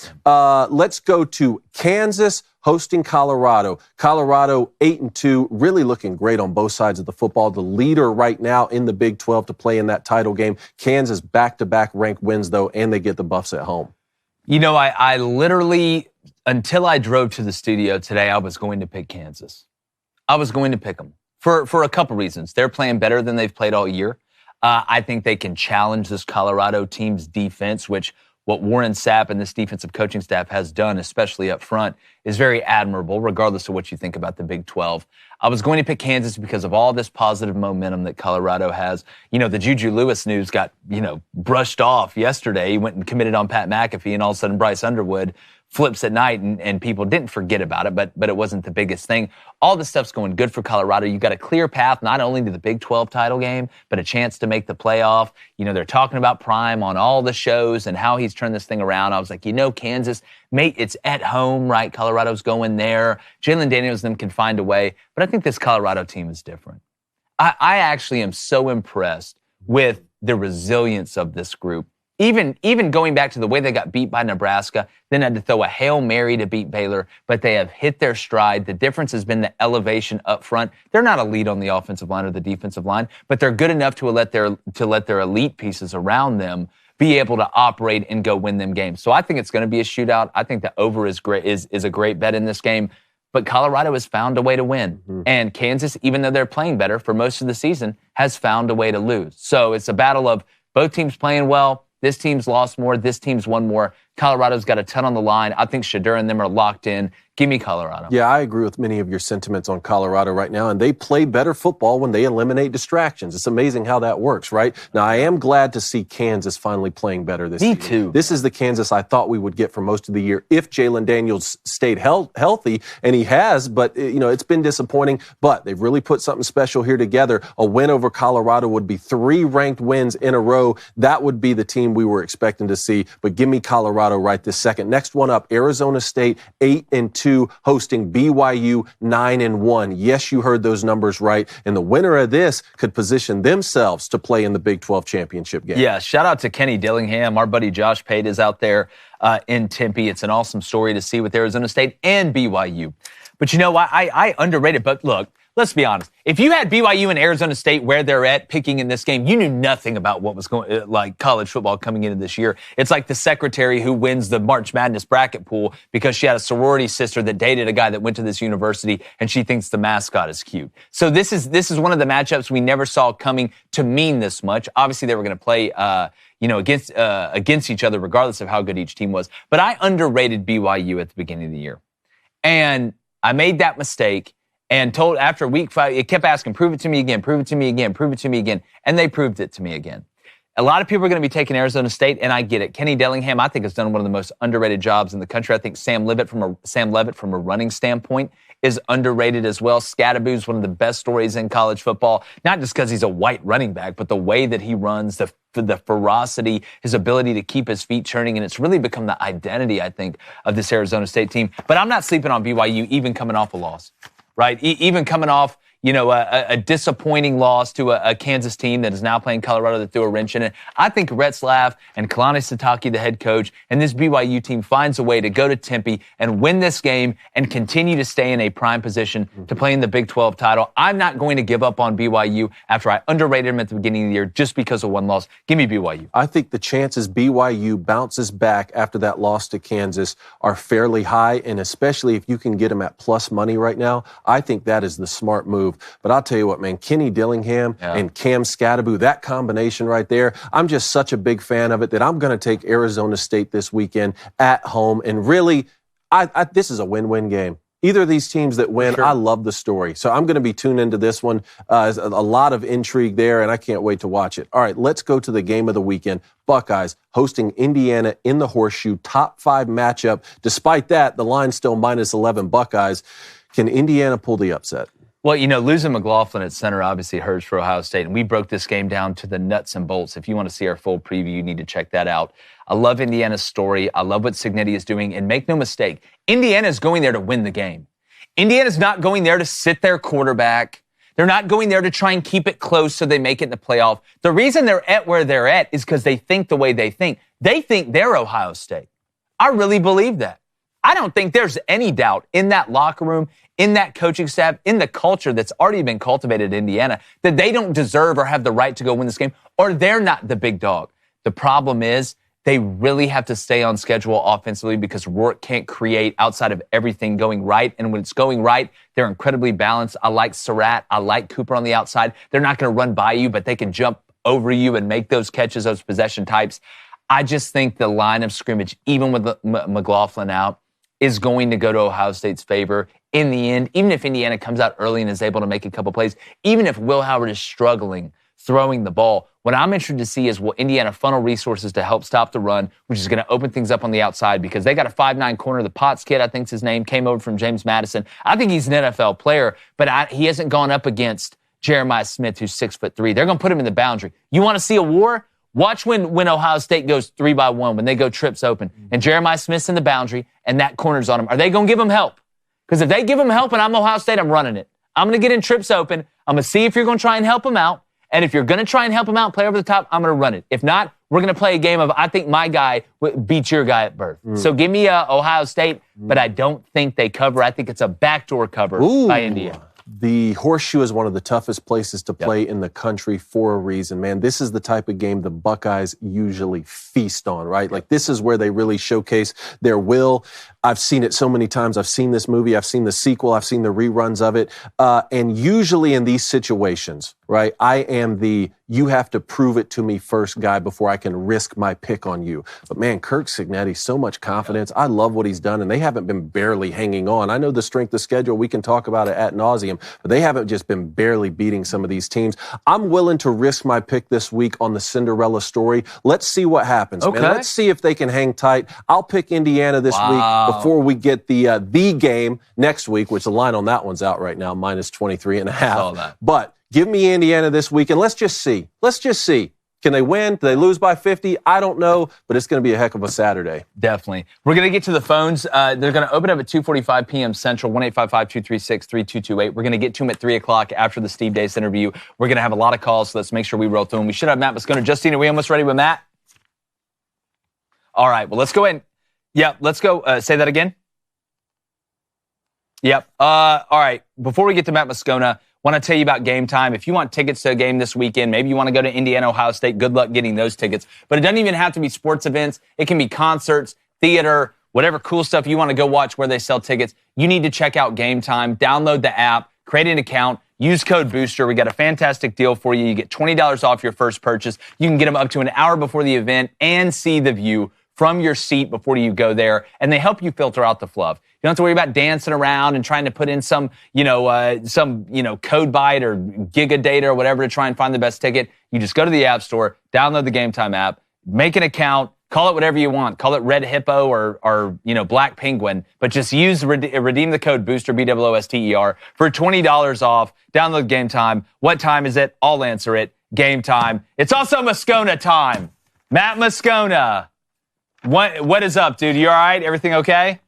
B: Let's go to Kansas hosting Colorado. Colorado 8-2, really looking great on both sides of the football. The leader right now in the Big 12 to play in that title game. Kansas back-to-back ranked wins, though, and they get the Buffs at home.
A: I literally, until I drove to the studio today, I was going to pick Kansas. I was going to pick them for a couple reasons. They're playing better than they've played all year. I think they can challenge this Colorado team's defense, which what Warren Sapp and this defensive coaching staff has done, especially up front, is very admirable, regardless of what you think about the Big 12. I was going to pick Kansas because of all this positive momentum that Colorado has. The Juju Lewis news got, brushed off yesterday. He went and committed on Pat McAfee, and all of a sudden Bryce Underwood flips at night, and people didn't forget about it, but it wasn't the biggest thing. All this stuff's going good for Colorado. You've got a clear path not only to the Big 12 title game, but a chance to make the playoff. They're talking about Prime on all the shows and how he's turned this thing around. I was like, Kansas, mate, it's at home, right? Colorado's going there. Jalen Daniels and them can find a way. But I think this Colorado team is different. I actually am so impressed with the resilience of this group. Even going back to the way they got beat by Nebraska, then had to throw a Hail Mary to beat Baylor, but they have hit their stride. The difference has been the elevation up front. They're not elite on the offensive line or the defensive line, but they're good enough to let their elite pieces around them be able to operate and go win them games. So I think it's going to be a shootout. I think the over is great, is a great bet in this game. But Colorado has found a way to win. And Kansas, even though they're playing better for most of the season, has found a way to lose. So it's a battle of both teams playing well. This team's lost more. This team's won more. Colorado's got a ton on the line. I think Shadur and them are locked in. Give me Colorado.
B: Yeah, I agree with many of your sentiments on Colorado right now, and they play better football when they eliminate distractions. It's amazing how that works, right? Now, I am glad to see Kansas finally playing better this season.
A: Me too.
B: This is the Kansas I thought we would get for most of the year if Jalen Daniels stayed healthy, and he has, but, it's been disappointing. But they've really put something special here together. A win over Colorado would be 3 ranked wins in a row. That would be the team we were expecting to see, but give me Colorado right this second. Next one up, Arizona State, 8-2, hosting BYU, 9-1. Yes, you heard those numbers right. And the winner of this could position themselves to play in the Big 12 championship game.
A: Yeah, shout out to Kenny Dillingham. Our buddy Josh Pate is out there in Tempe. It's an awesome story to see with Arizona State and BYU. But I underrate it. But look, let's be honest. If you had BYU and Arizona State where they're at picking in this game, you knew nothing about what was going like college football coming into this year. It's like the secretary who wins the March Madness bracket pool because she had a sorority sister that dated a guy that went to this university and she thinks the mascot is cute. So this is one of the matchups we never saw coming to mean this much. Obviously, they were going to play against each other regardless of how good each team was. But I underrated BYU at the beginning of the year. And I made that mistake. And told after week 5, it kept asking, prove it to me again, prove it to me again, prove it to me again. And they proved it to me again. A lot of people are going to be taking Arizona State, and I get it. Kenny Dillingham, I think, has done one of the most underrated jobs in the country. I think Sam Levitt from a running standpoint is underrated as well. Scadaboo's one of the best stories in college football, not just because he's a white running back, but the way that he runs, the ferocity, his ability to keep his feet churning, and it's really become the identity, I think, of this Arizona State team. But I'm not sleeping on BYU even coming off a loss. Right? Even coming off, a disappointing loss to a Kansas team that is now playing Colorado that threw a wrench in it. I think Retzlaff and Kalani Sitake, the head coach, and this BYU team finds a way to go to Tempe and win this game and continue to stay in a prime position to play in the Big 12 title. I'm not going to give up on BYU after I underrated them at the beginning of the year just because of one loss. Give me BYU.
B: I think the chances BYU bounces back after that loss to Kansas are fairly high, and especially if you can get them at plus money right now, I think that is the smart move. But I'll tell you what, man, Kenny Dillingham and Cam Scatterby, that combination right there, I'm just such a big fan of it that I'm going to take Arizona State this weekend at home. And really, this is a win-win game. Either of these teams that win, I love the story. So I'm going to be tuned into this one. There's a lot of intrigue there, and I can't wait to watch it. All right, let's go to the game of the weekend. Buckeyes hosting Indiana in the Horseshoe, top 5 matchup. Despite that, the line's still minus 11 Buckeyes. Can Indiana pull the upset?
A: Well, losing McLaughlin at center obviously hurts for Ohio State, and we broke this game down to the nuts and bolts. If you want to see our full preview, you need to check that out. I love Indiana's story. I love what Cignetti is doing, and make no mistake, Indiana is going there to win the game. Indiana's not going there to sit their quarterback. They're not going there to try and keep it close so they make it in the playoff. The reason they're at where they're at is because they think the way they think. They think they're Ohio State. I really believe that. I don't think there's any doubt in that locker room, in that coaching staff, in the culture that's already been cultivated in Indiana, that they don't deserve or have the right to go win this game, or they're not the big dog. The problem is they really have to stay on schedule offensively because Rourke can't create outside of everything going right. And when it's going right, they're incredibly balanced. I like Surratt. I like Cooper on the outside. They're not going to run by you, but they can jump over you and make those catches, those possession types. I just think the line of scrimmage, even with McLaughlin out, is going to go to Ohio State's favor in the end. Even if Indiana comes out early and is able to make a couple plays, even if Will Howard is struggling throwing the ball, what I'm interested to see is will Indiana funnel resources to help stop the run, which is going to open things up on the outside because they got a 5'9" corner. The Potts kid, I think's his name, came over from James Madison. I think he's an NFL player, but he hasn't gone up against Jeremiah Smith, who's 6'3". They're going to put him in the boundary. You want to see a war? Watch when Ohio State goes 3-by-1, when they go trips open, and Jeremiah Smith's in the boundary, and that corner's on him. Are they going to give him help? Because if they give him help and I'm Ohio State, I'm running it. I'm going to get in trips open. I'm going to see if you're going to try and help him out. And if you're going to try and help him out, play over the top, I'm going to run it. If not, we're going to play a game of I think my guy beats your guy at birth. So give me Ohio State, but I don't think they cover. I think it's a backdoor cover by Indiana.
B: The Horseshoe is one of the toughest places to play in the country for a reason, man. This is the type of game the Buckeyes usually feast on, right? Like, this is where they really showcase their will. I've seen it so many times. I've seen this movie. I've seen the sequel. I've seen the reruns of it. And usually in these situations, right, I am the you have to prove it to me first guy before I can risk my pick on you. But, man, Kirk Cignetti, so much confidence. I love what he's done, and they haven't been barely hanging on. I know the strength of schedule. We can talk about it ad nauseum, but they haven't just been barely beating some of these teams. I'm willing to risk my pick this week on the Cinderella story. Let's see what happens, man. Let's see if they can hang tight. I'll pick Indiana this week before we get the game next week, which the line on that one's out right now, minus 23.5. But give me Indiana this week, and let's just see. Can they win? Do they lose by 50? I don't know, but it's going to be a heck of a Saturday.
A: Definitely. We're going to get to the phones. They're going to open up at 2:45 p.m. Central, 1-855-236-3228. We're going to get to them at 3 o'clock after the Steve Deace interview. We're going to have a lot of calls, so let's make sure we roll through them. We should have Matt Moscona. Justine, are we almost ready with Matt? All right, well, let's go in. Yep, let's go. Say that again. Yep. All right, before we get to Matt Moscona, want to tell you about Game Time. If you want tickets to a game this weekend, maybe you want to go to Indiana, Ohio State, good luck getting those tickets. But it doesn't even have to be sports events. It can be concerts, theater, whatever cool stuff you want to go watch where they sell tickets. You need to check out Game Time. Download the app, create an account, use code BOOSTER. We got a fantastic deal for you. You get $20 off your first purchase. You can get them up to an hour before the event and see the view from your seat before you go there, and they help you filter out the fluff. You don't have to worry about dancing around and trying to put in some code bite or giga data or whatever to try and find the best ticket. You just go to the App Store, download the Game Time app, make an account, call it whatever you want. Call it Red Hippo or Black Penguin, but just redeem the code BOOSTER, BOOSTER, for $20 off. Download Game Time. What time is it? I'll answer it. Game Time. It's also Moscona time. Matt Moscona. What is up, dude? You all right? Everything okay?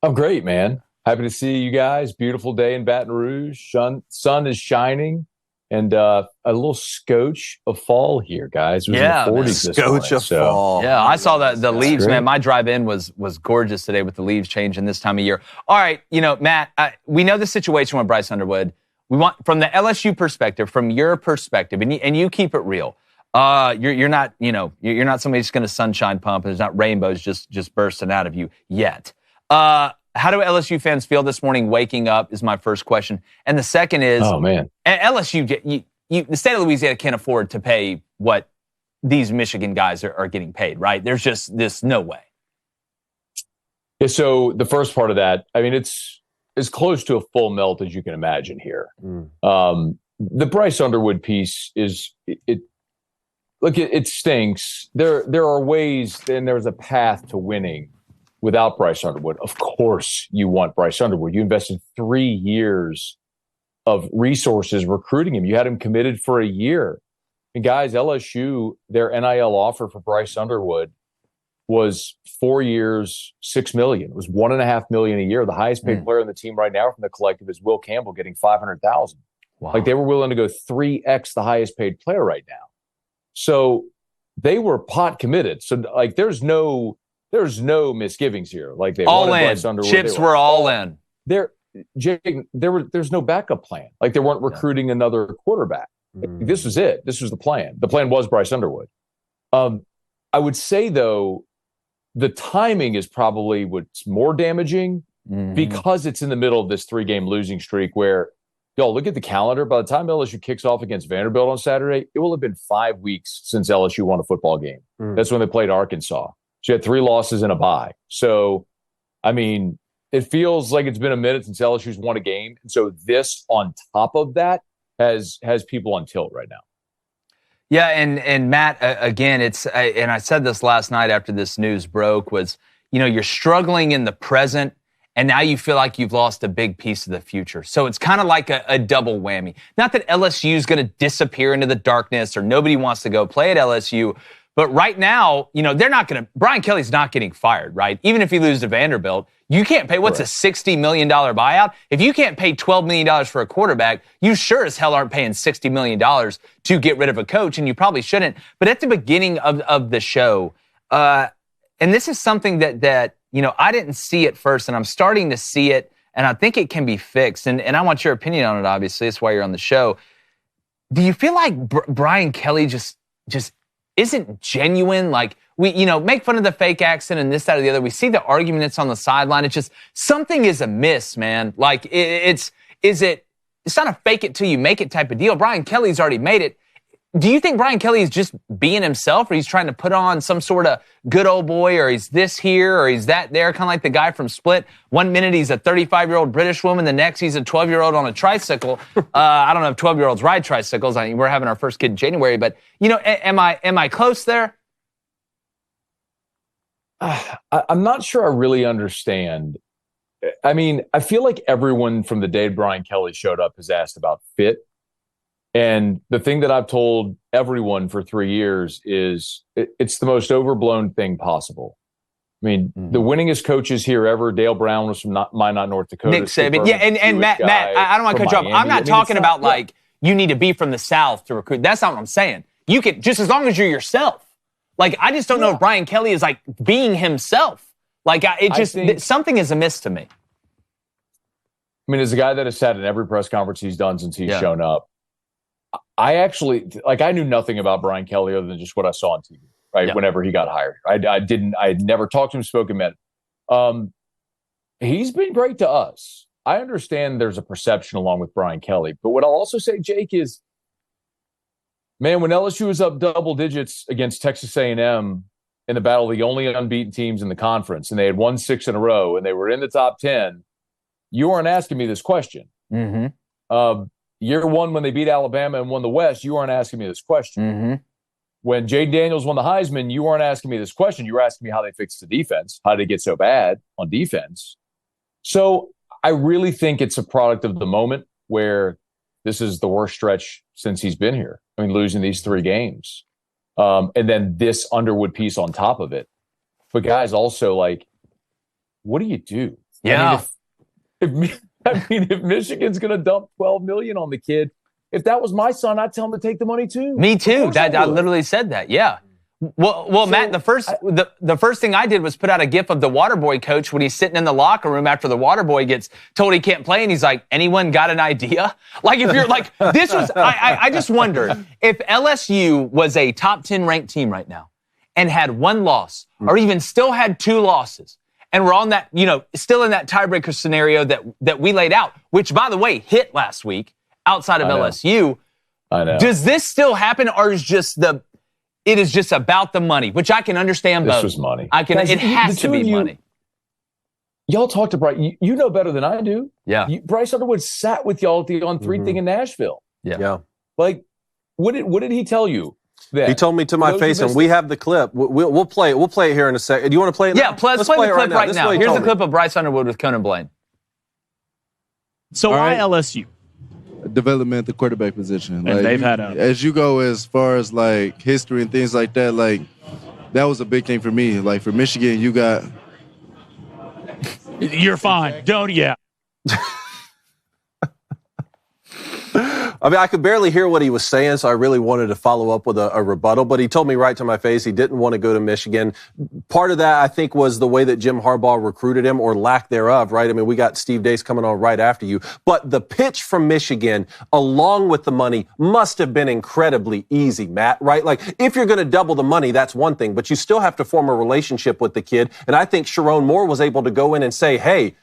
C: I'm great, man. Happy to see you guys. Beautiful day in Baton Rouge. Sun is shining. And a little scotch of fall here, guys. It was in the 40s this morning.
B: Scotch of fall.
A: Yeah, I saw the leaves, man. My drive-in was gorgeous today with the leaves changing this time of year. All right, Matt, we know the situation with Bryce Underwood. We want, from the LSU perspective, from your perspective, and you keep it real. You're not somebody just going to sunshine pump. There's not rainbows just bursting out of you yet. How do LSU fans feel this morning waking up is my first question. And the second is,
C: oh, man.
A: LSU, the state of Louisiana can't afford to pay what these Michigan guys are getting paid, right? There's just no way.
C: Yeah, so the first part of that, I mean, it's as close to a full melt as you can imagine here. The Bryce Underwood piece is, it stinks. There are ways, and there's a path to winning without Bryce Underwood. Of course you want Bryce Underwood. You invested 3 years of resources recruiting him. You had him committed for a year. And guys, LSU, their NIL offer for Bryce Underwood was 4 years, $6 million. It was $1.5 million a year. The highest paid player on the team right now from the collective is Will Campbell, getting $500,000.
A: Wow.
C: Like, they were willing to go 3x the highest paid player right now. So they were pot committed. So like, there's no misgivings here. Like, they
A: all in.
C: Bryce Underwood.
A: Chips were all in.
C: There's no backup plan. Like, they weren't recruiting another quarterback. This was it. This was the plan. The plan was Bryce Underwood. I would say, though, the timing is probably what's more damaging because it's in the middle of this 3-game losing streak where, look at the calendar. By the time LSU kicks off against Vanderbilt on Saturday, it will have been 5 weeks since LSU won a football game. That's when they played Arkansas. She had 3 losses and a bye. So, I mean, it feels like it's been a minute since LSU's won a game. And so this on top of that has people on tilt right now.
A: Yeah, and Matt, again, and I said this last night after this news broke, was, you're struggling in the present, and now you feel like you've lost a big piece of the future. So it's kind of like a double whammy. Not that LSU is going to disappear into the darkness or nobody wants to go play at LSU, but right now, they're not going to, Brian Kelly's not getting fired, right? Even if he loses to Vanderbilt, you can't pay, what's a $60 million buyout? If you can't pay $12 million for a quarterback, you sure as hell aren't paying $60 million to get rid of a coach, and you probably shouldn't. But at the beginning of the show, and this is something that I didn't see at first, and I'm starting to see it, and I think it can be fixed. And I want your opinion on it, obviously. That's why you're on the show. Do you feel like Brian Kelly just isn't genuine? Like, we, make fun of the fake accent and this, that, or the other. We see the argument that's on the sideline. It's just, something is amiss, man. Like, it's not a fake it till you make it type of deal. Brian Kelly's already made it. Do you think Brian Kelly is just being himself, or he's trying to put on some sort of good old boy, or he's this here, or he's that there, kind of like the guy from Split? 1 minute he's a 35-year-old British woman, the next he's a 12-year-old on a tricycle. I don't know if 12-year-olds ride tricycles. We're having our first kid in January, but am I close there?
C: I'm not sure I really understand. I mean, I feel like everyone from the day Brian Kelly showed up has asked about fit. And the thing that I've told everyone for 3 years is it's the most overblown thing possible. I mean, the winningest coaches here ever, Dale Brown was from Minot, North Dakota.
A: Nick Saban. Yeah, and Matt, I don't want to cut you off. I'm not talking about like you need to be from the South to recruit. That's not what I'm saying. You can, just as long as you're yourself. Like, I just don't know if Brian Kelly is like being himself. Like, something is amiss to me.
C: I mean, as a guy that has sat in every press conference he's done since he's shown up, I actually, I knew nothing about Brian Kelly other than just what I saw on TV, right? Yeah. Whenever he got hired. I had never talked to him, spoken, met him. He's been great to us. I understand there's a perception along with Brian Kelly, but what I'll also say, Jake, is, man, when LSU was up double digits against Texas A&M in the battle of the only unbeaten teams in the conference, and they had won 6 in a row, and they were in the top 10, you weren't asking me this question. Year one, when they beat Alabama and won the West, you weren't asking me this question. When Jay Daniels won the Heisman, you weren't asking me this question. You were asking me how they fixed the defense. How did it get so bad on defense? So I really think it's a product of the moment where this is the worst stretch since he's been here. I mean, losing these 3 games. And then this Underwood piece on top of it. But guys, also, like, what do you do?
A: Yeah.
C: I mean, If Michigan's going to dump $12 million on the kid, if that was my son, I'd tell him to take the money too.
A: Me too. I literally said that. Yeah. Well, so, Matt, the first thing I did was put out a gif of the Waterboy coach when he's sitting in the locker room after the Waterboy gets told he can't play, and he's like, "Anyone got an idea?" Like, if you're like, this was, I just wondered if LSU was a top 10 ranked team right now and had one loss, or even still had two losses, and we're on that, still in that tiebreaker scenario that we laid out, which, by the way, hit last week outside of LSU.
C: I know.
A: Does this still happen, or is it is just about the money, which I can understand both.
C: This was money.
A: It has to be money.
C: Y'all talked to Bryce. You know better than I do.
A: Yeah.
C: Bryce Underwood sat with y'all at the On3 thing in Nashville.
A: Yeah.
C: Like, what did he tell you?
B: He told me to my face, and we have the clip. We'll play it. We'll play it here in a second. Do you want to play it now?
A: Yeah, let's play the clip right now. Here's the clip of Bryce Underwood with Conan Blaine.
D: So why LSU?
E: Development at the quarterback position.
D: And they've had
E: as you go as far as like history and things like that, like that was a big thing for me. Like for Michigan, you got.
D: You're fine. Don't, yeah.
B: I mean, I could barely hear what he was saying, so I really wanted to follow up with a rebuttal. But he told me right to my face he didn't want to go to Michigan. Part of that, I think, was the way that Jim Harbaugh recruited him, or lack thereof, right? I mean, we got Steve Deace coming on right after you. But the pitch from Michigan, along with the money, must have been incredibly easy, Matt, right? Like, if you're going to double the money, that's one thing, but you still have to form a relationship with the kid. And I think Sharon Moore was able to go in and say, hey,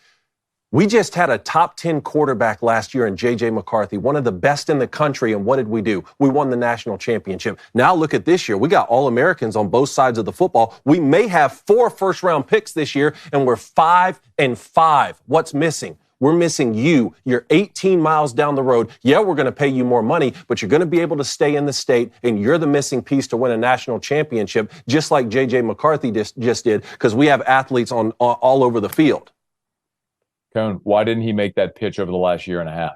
B: we just had a top 10 quarterback last year in J.J. McCarthy, one of the best in the country. And what did we do? We won the national championship. Now look at this year. We got All-Americans on both sides of the football. We may have 4 first-round picks this year, and we're 5-5. What's missing? We're missing you. You're 18 miles down the road. Yeah, we're going to pay you more money, but you're going to be able to stay in the state, and you're the missing piece to win a national championship, just like J.J. McCarthy just did, because we have athletes on all over the field.
C: Cone, why didn't he make that pitch over the last year and a half?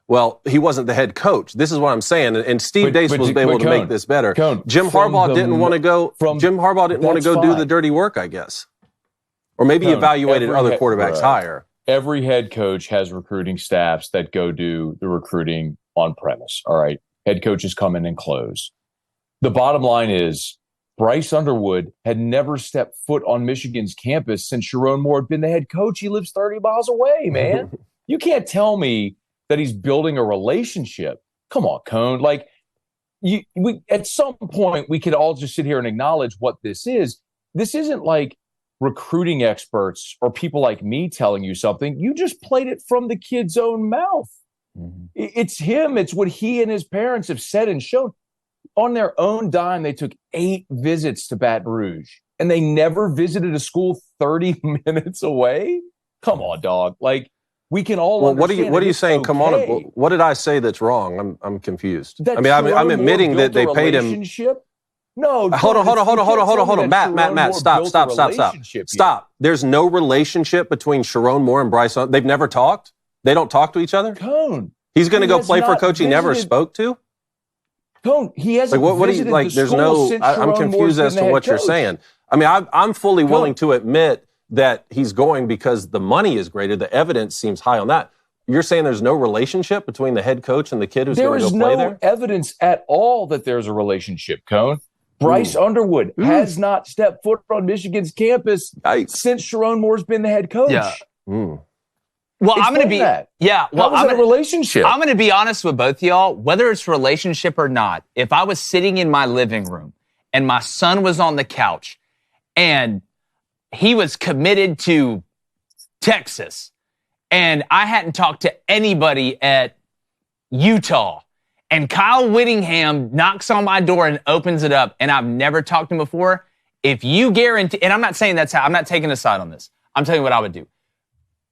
B: Well, he wasn't the head coach. This is what I'm saying. And Steve Deace was able to make this better. Jim Harbaugh didn't want to go. Jim Harbaugh didn't want to go do the dirty work, I guess. Or maybe he evaluated other quarterbacks higher.
C: Every head coach has recruiting staffs that go do the recruiting on premise. All right. Head coaches come in and close. The bottom line is Bryce Underwood had never stepped foot on Michigan's campus since Sharon Moore had been the head coach. He lives 30 miles away, man. You can't tell me that he's building a relationship. Come on, Cone. Like, we at some point, we could all just sit here and acknowledge what this is. This isn't like recruiting experts or people like me telling you something. You just played it from the kid's own mouth. Mm-hmm. It's him. It's what he and his parents have said and shown. On their own dime, they took 8 visits to Baton Rouge, and they never visited a school 30 minutes away. Come on, dog. Like, we can all.
B: Well, what are you saying? Okay. Come on. What did I say that's wrong? I'm confused. I'm admitting that they paid him.
C: No.
B: Hold on. Matt. Stop. There's no relationship between Sharon Moore and Bryce. They've never talked. They don't talk to each other.
C: Cone.
B: He's going to go play for a coach he never spoke to.
C: Cone, he hasn't visited the
B: there's
C: school since
B: I'm confused as to what you're saying. I mean, I'm fully willing to admit that he's going because the money is greater. The evidence seems high on that. You're saying there's no relationship between the head coach and the kid who's going to go play there?
C: There is no evidence at all that there's a relationship, Cone. Bryce Underwood has not stepped foot on Michigan's campus since Sharon Moore's been the head coach.
A: Yeah. Well, I'm going to be
C: that. Yeah. Well, I'm in a relationship.
A: I'm going to be honest with both of y'all. Whether it's relationship or not, if I was sitting in my living room and my son was on the couch and he was committed to Texas and I hadn't talked to anybody at Utah, and Kyle Whittingham knocks on my door and opens it up, and I've never talked to him before, if you guarantee, and I'm not saying that's how, I'm not taking a side on this. I'm telling you what I would do.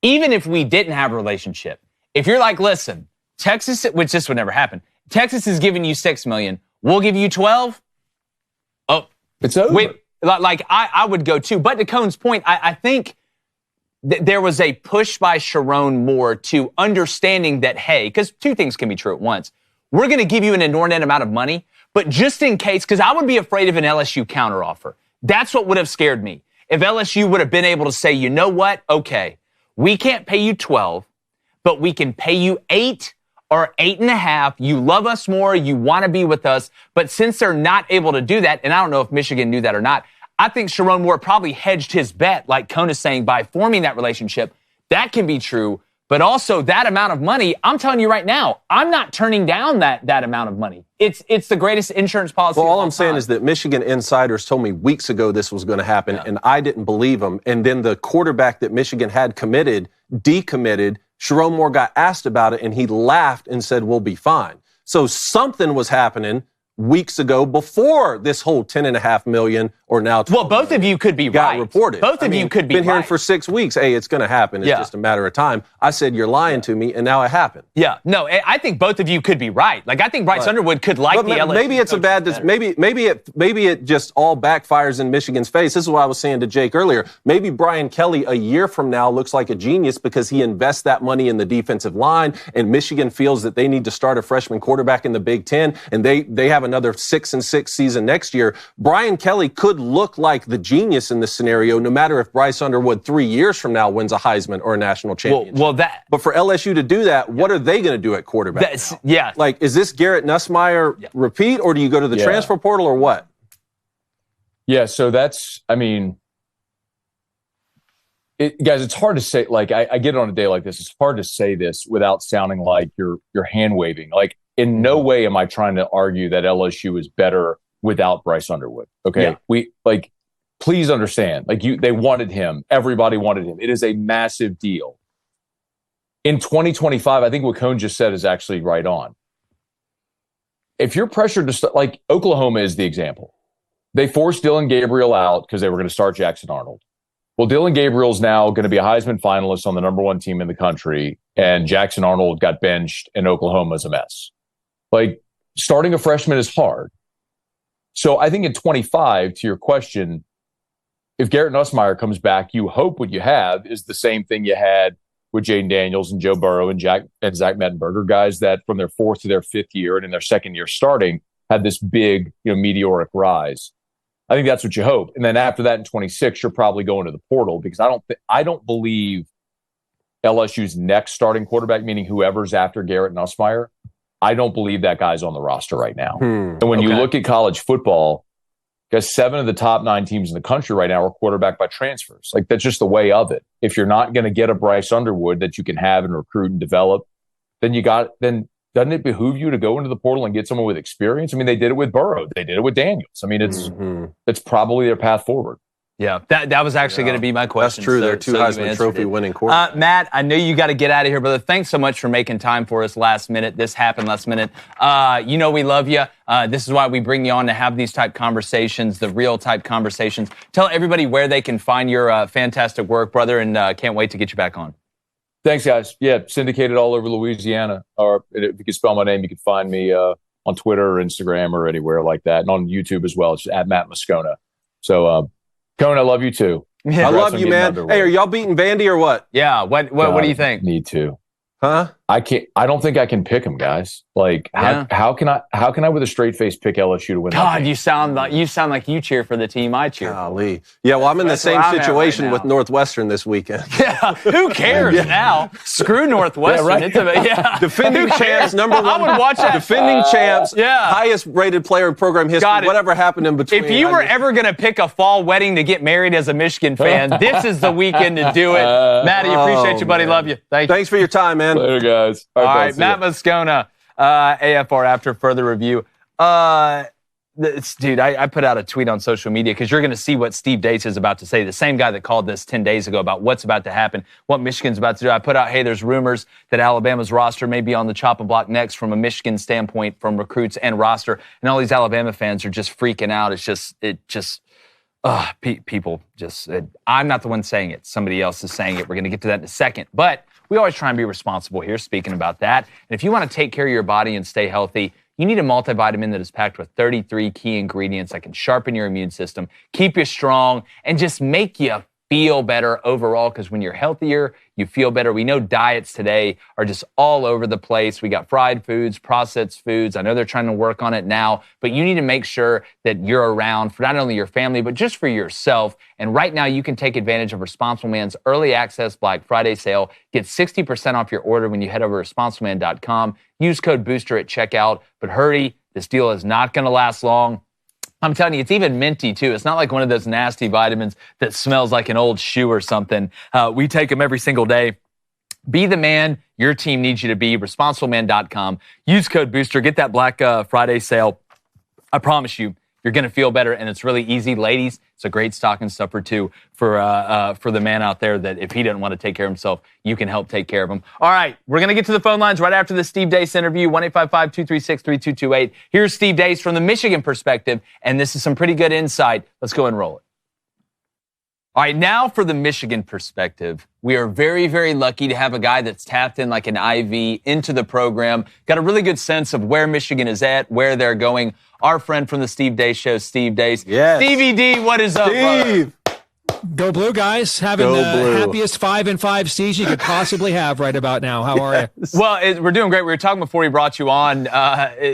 A: Even if we didn't have a relationship, if you're like, listen, Texas, which this would never happen, Texas is giving you $6 million, we'll give you 12. Oh,
C: it's over.
A: Wait, like I would go too. But to Cone's point, I think there was a push by Sharon Moore to understanding that, hey, because 2 things can be true at once. We're going to give you an inordinate amount of money, but just in case, because I would be afraid of an LSU counteroffer. That's what would have scared me. If LSU would have been able to say, you know what? Okay, we can't pay you 12, but we can pay you 8 or 8.5. You love us more. You want to be with us. But since they're not able to do that, and I don't know if Michigan knew that or not, I think Sharon Moore probably hedged his bet, like Cone is saying, by forming that relationship. That can be true. But also that amount of money, I'm telling you right now, I'm not turning down that amount of money. It's the greatest insurance policy.
B: Well, all I'm saying is that Michigan insiders told me weeks ago this was going to happen, and I didn't believe them. And then the quarterback that Michigan had committed, decommitted. Sharon Moore got asked about it, and he laughed and said, we'll be fine. So something was happening weeks ago before this whole $10.5 million or now $12
A: Well, both of you could be
B: got
A: right.
B: reported.
A: Both of you could be right.
B: Been hearing for 6 weeks, hey, it's going to happen. It's just a matter of time. I said, you're lying to me, and now it happened.
A: Yeah, no, I think both of you could be right. Like, I think Bryce Underwood could like the LSU.
B: Maybe it's a bad. Maybe it just all backfires in Michigan's face. This is what I was saying to Jake earlier. Maybe Brian Kelly a year from now looks like a genius because he invests that money in the defensive line, and Michigan feels that they need to start a freshman quarterback in the Big Ten, and they have another 6-6 season next year. Brian Kelly could look like the genius in this scenario, no matter if Bryce Underwood 3 years from now wins a Heisman or a national championship. But for LSU to do that, what are they going to do at quarterback now?
A: Yeah.
B: Like, is this Garrett Nussmeier repeat, or do you go to the transfer portal, or what?
C: Yeah, so that's, I mean, guys, it's hard to say. Like, I get it on a day like this. It's hard to say this without sounding like you're hand waving. Like, in no way am I trying to argue that LSU is better without Bryce Underwood. Okay, please understand. Like, they wanted him. Everybody wanted him. It is a massive deal. In 2025, I think what Cone just said is actually right on. If you're pressured to start, like Oklahoma is the example. They forced Dylan Gabriel out because they were going to start Jackson Arnold. Well, Dylan Gabriel's now going to be a Heisman finalist on the number 1 team in the country, and Jackson Arnold got benched, and Oklahoma's a mess. Like, starting a freshman is hard. So I think in 25, to your question, if Garrett Nussmeier comes back, you hope what you have is the same thing you had with Jaden Daniels and Joe Burrow and Zach Mettenberger, guys that from their 4th to their 5th year and in their 2nd year starting had this big, meteoric rise. I think that's what you hope. And then after that in 26, you're probably going to the portal because I don't believe LSU's next starting quarterback, meaning whoever's after Garrett Nussmeier, I don't believe that guy's on the roster right now. And when you look at college football, because 7 of the top 9 teams in the country right now are quarterback by transfers. Like, that's just the way of it. If you're not going to get a Bryce Underwood that you can have and recruit and develop, then doesn't it behoove you to go into the portal and get someone with experience? I mean, they did it with Burrow. They did it with Daniels. I mean, it's probably their path forward.
A: Yeah, that was actually going to be my question.
B: That's true. They're 2 Heisman Trophy winning quarterbacks.
A: Matt, I know you got to get out of here, brother. Thanks so much for making time for us last minute. This happened last minute. We love you. This is why we bring you on to have these type conversations, the real type conversations. Tell everybody where they can find your fantastic work, brother, and can't wait to get you back on.
C: Thanks, guys. Yeah, syndicated all over Louisiana. Or if you can spell my name, you can find me on Twitter or Instagram or anywhere like that. And on YouTube as well. It's at Matt Moscona. So, Cone, I love you too.
B: I love you, man. Hey, are y'all beating Vandy or what?
A: Yeah. What do you think?
C: Need to.
B: Huh?
C: I don't think I can pick them, guys. Like, how can I with a straight face pick LSU to win?
A: God, you sound like you cheer for the team I cheer.
B: Golly. Yeah, well, I'm in the same situation with Northwestern this weekend.
A: Yeah, who cares now? Screw Northwestern.
B: Yeah, defending champs, number 1.
A: I would watch that.
B: Defending champs, highest rated player in program history. Whatever happened in between.
A: If you were ever going to pick a fall wedding to get married as a Michigan fan, this is the weekend to do it. Matty, appreciate you, buddy. Love you.
B: Thanks for your time, man.
C: Later, guys.
A: All right, Matt Moscona, AFR after further review. Dude, I put out a tweet on social media because you're going to see what Steve Deace is about to say. The same guy that called this 10 days ago about what's about to happen, what Michigan's about to do. I put out, hey, there's rumors that Alabama's roster may be on the chopping block next from a Michigan standpoint, from recruits and roster. And all these Alabama fans are just freaking out. People just, I'm not the one saying it. Somebody else is saying it. We're going to get to that in a second. But we always try and be responsible here, speaking about that. And if you want to take care of your body and stay healthy, you need a multivitamin that is packed with 33 key ingredients that can sharpen your immune system, keep you strong, and just make you feel better overall, because when you're healthier, you feel better. We know diets today are just all over the place. We got fried foods, processed foods. I know they're trying to work on it now, but you need to make sure that you're around for not only your family, but just for yourself. And right now, you can take advantage of Responsible Man's early access Black Friday sale. Get 60% off your order when you head over to responsibleman.com. Use code BOOSTER at checkout, but hurry, this deal is not going to last long. I'm telling you, it's even minty, too. It's not like one of those nasty vitamins that smells like an old shoe or something. We take them every single day. Be the man your team needs you to be. ResponsibleMan.com. Use code BOOSTER. Get that Black Friday sale. I promise you, you're going to feel better, and it's really easy. Ladies, it's a great stocking stuffer, too, for the man out there that if he doesn't want to take care of himself, you can help take care of him. All right, we're going to get to the phone lines right after the Steve Deace interview, 1-855-236-3228. Here's Steve Deace from the Michigan perspective, and this is some pretty good insight. Let's go and roll it. All right, now for the Michigan perspective. We are very, very lucky to have a guy that's tapped in like an IV into the program, got a really good sense of where Michigan is at, where they're going. Our friend from the Steve Deace Show, Steve Deace.
B: Yes.
A: Stevie D, what is up, brother?
F: Go Blue, guys. Having the happiest 5-5 season you could possibly have right about now. How are you?
A: Well, we're doing great. We were talking before we brought you on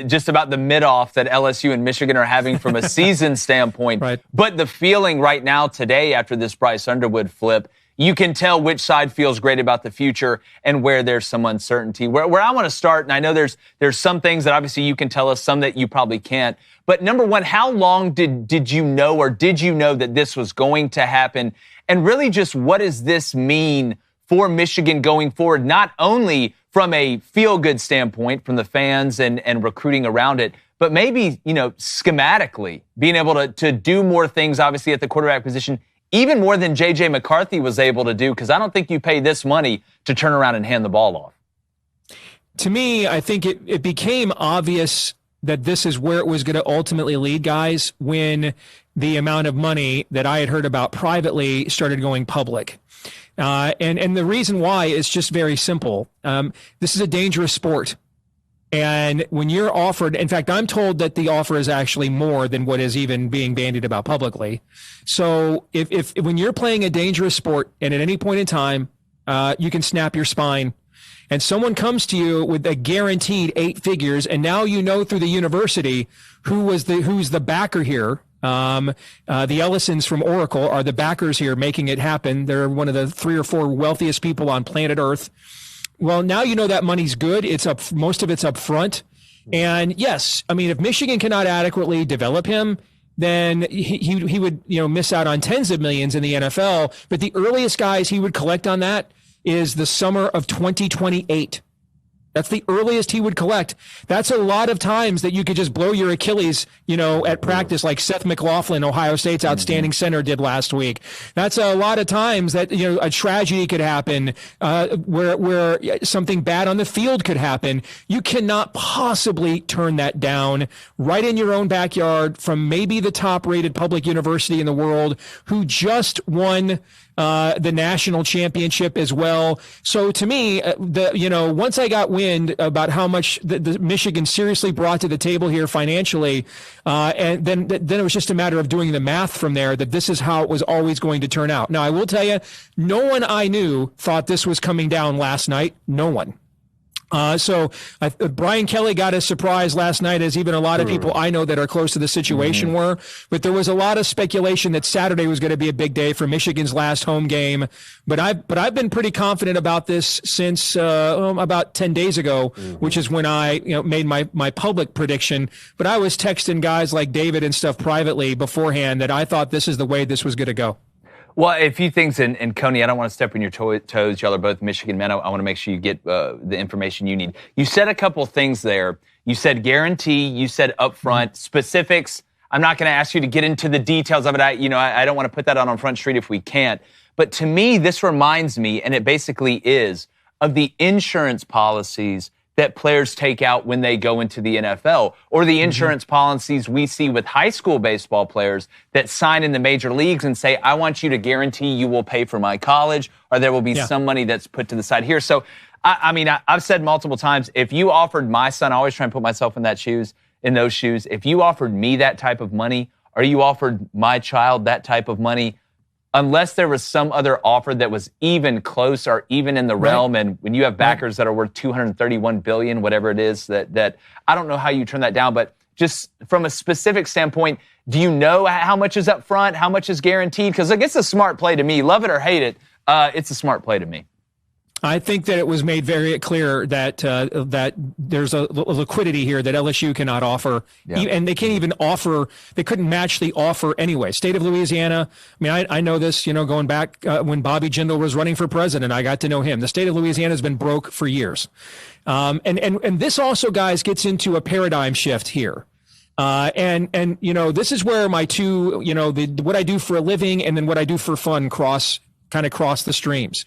A: just about the mid-off that LSU and Michigan are having from a season standpoint.
F: Right.
A: But the feeling right now today after this Bryce Underwood flip, you can tell which side feels great about the future and where there's some uncertainty. Where I want to start, and I know there's some things that obviously you can tell us, some that you probably can't. But number one, how long did you know, or did you know that this was going to happen? And really just what does this mean for Michigan going forward, not only from a feel-good standpoint from the fans and recruiting around it, but maybe, schematically being able to do more things, obviously, at the quarterback position, even more than J.J. McCarthy was able to do, because I don't think you pay this money to turn around and hand the ball off.
F: To me, I think it became obvious that this is where it was going to ultimately lead, guys, when the amount of money that I had heard about privately started going public. And the reason why is just very simple. This is a dangerous sport. And when you're offered, in fact, I'm told that the offer is actually more than what is even being bandied about publicly. So if when you're playing a dangerous sport and at any point in time, you can snap your spine, and someone comes to you with a guaranteed 8 figures, and now you know through the university who's the backer here. The Ellisons from Oracle are the backers here making it happen. They're one of the 3 or 4 wealthiest people on planet Earth. Well, now you know that money's good. Most of it's up front. And yes, I mean, if Michigan cannot adequately develop him, then he would, miss out on tens of millions in the NFL. But the earliest guys he would collect on that is the summer of 2028. That's the earliest he would collect. That's a lot of times that you could just blow your Achilles, at practice, like Seth McLaughlin, Ohio State's outstanding center, did last week. That's a lot of times that, a tragedy could happen, where something bad on the field could happen. You cannot possibly turn that down right in your own backyard from maybe the top rated public university in the world, who just won the national championship as well. So to me, once I got wind about how much the Michigan seriously brought to the table here financially, and then it was just a matter of doing the math from there, that this is how it was always going to turn out. Now, I will tell you, no one I knew thought this was coming down last night. No one. So Brian Kelly got a surprise last night, as even a lot of people I know that are close to the situation were. But there was a lot of speculation that Saturday was going to be a big day for Michigan's last home game. But I've been pretty confident about this since about 10 days ago, which is when I made my public prediction. But I was texting guys like David and stuff privately beforehand that I thought this is the way this was going to go.
A: Well, a few things, and Coney, I don't want to step on your toes. Y'all are both Michigan men. I want to make sure you get the information you need. You said a couple things there. You said guarantee. You said upfront. Specifics, I'm not going to ask you to get into the details of it. I don't want to put that out on Front Street if we can't. But to me, this reminds me, and it basically is, of the insurance policies that players take out when they go into the NFL, or the insurance policies we see with high school baseball players that sign in the major leagues and say, I want you to guarantee you will pay for my college, or there will be some money that's put to the side here. So, I've said multiple times, if you offered my son, I always try and put myself in those shoes. If you offered me that type of money, or you offered my child that type of money, unless there was some other offer that was even close or even in the realm. And when you have backers that are worth $231 billion, whatever it is, that I don't know how you turn that down. But just from a specific standpoint, do you know how much is up front, how much is guaranteed? Because it's a smart play to me. Love it or hate it, it's a smart play to me.
F: I think that it was made very clear that that there's a liquidity here that LSU cannot offer, and they can't even offer. They couldn't match the offer anyway. State of Louisiana. I mean, I know this. Going back when Bobby Jindal was running for president, I got to know him. The state of Louisiana has been broke for years, and this also, guys, gets into a paradigm shift here. And this is where my two, what I do for a living and then what I do for fun cross the streams.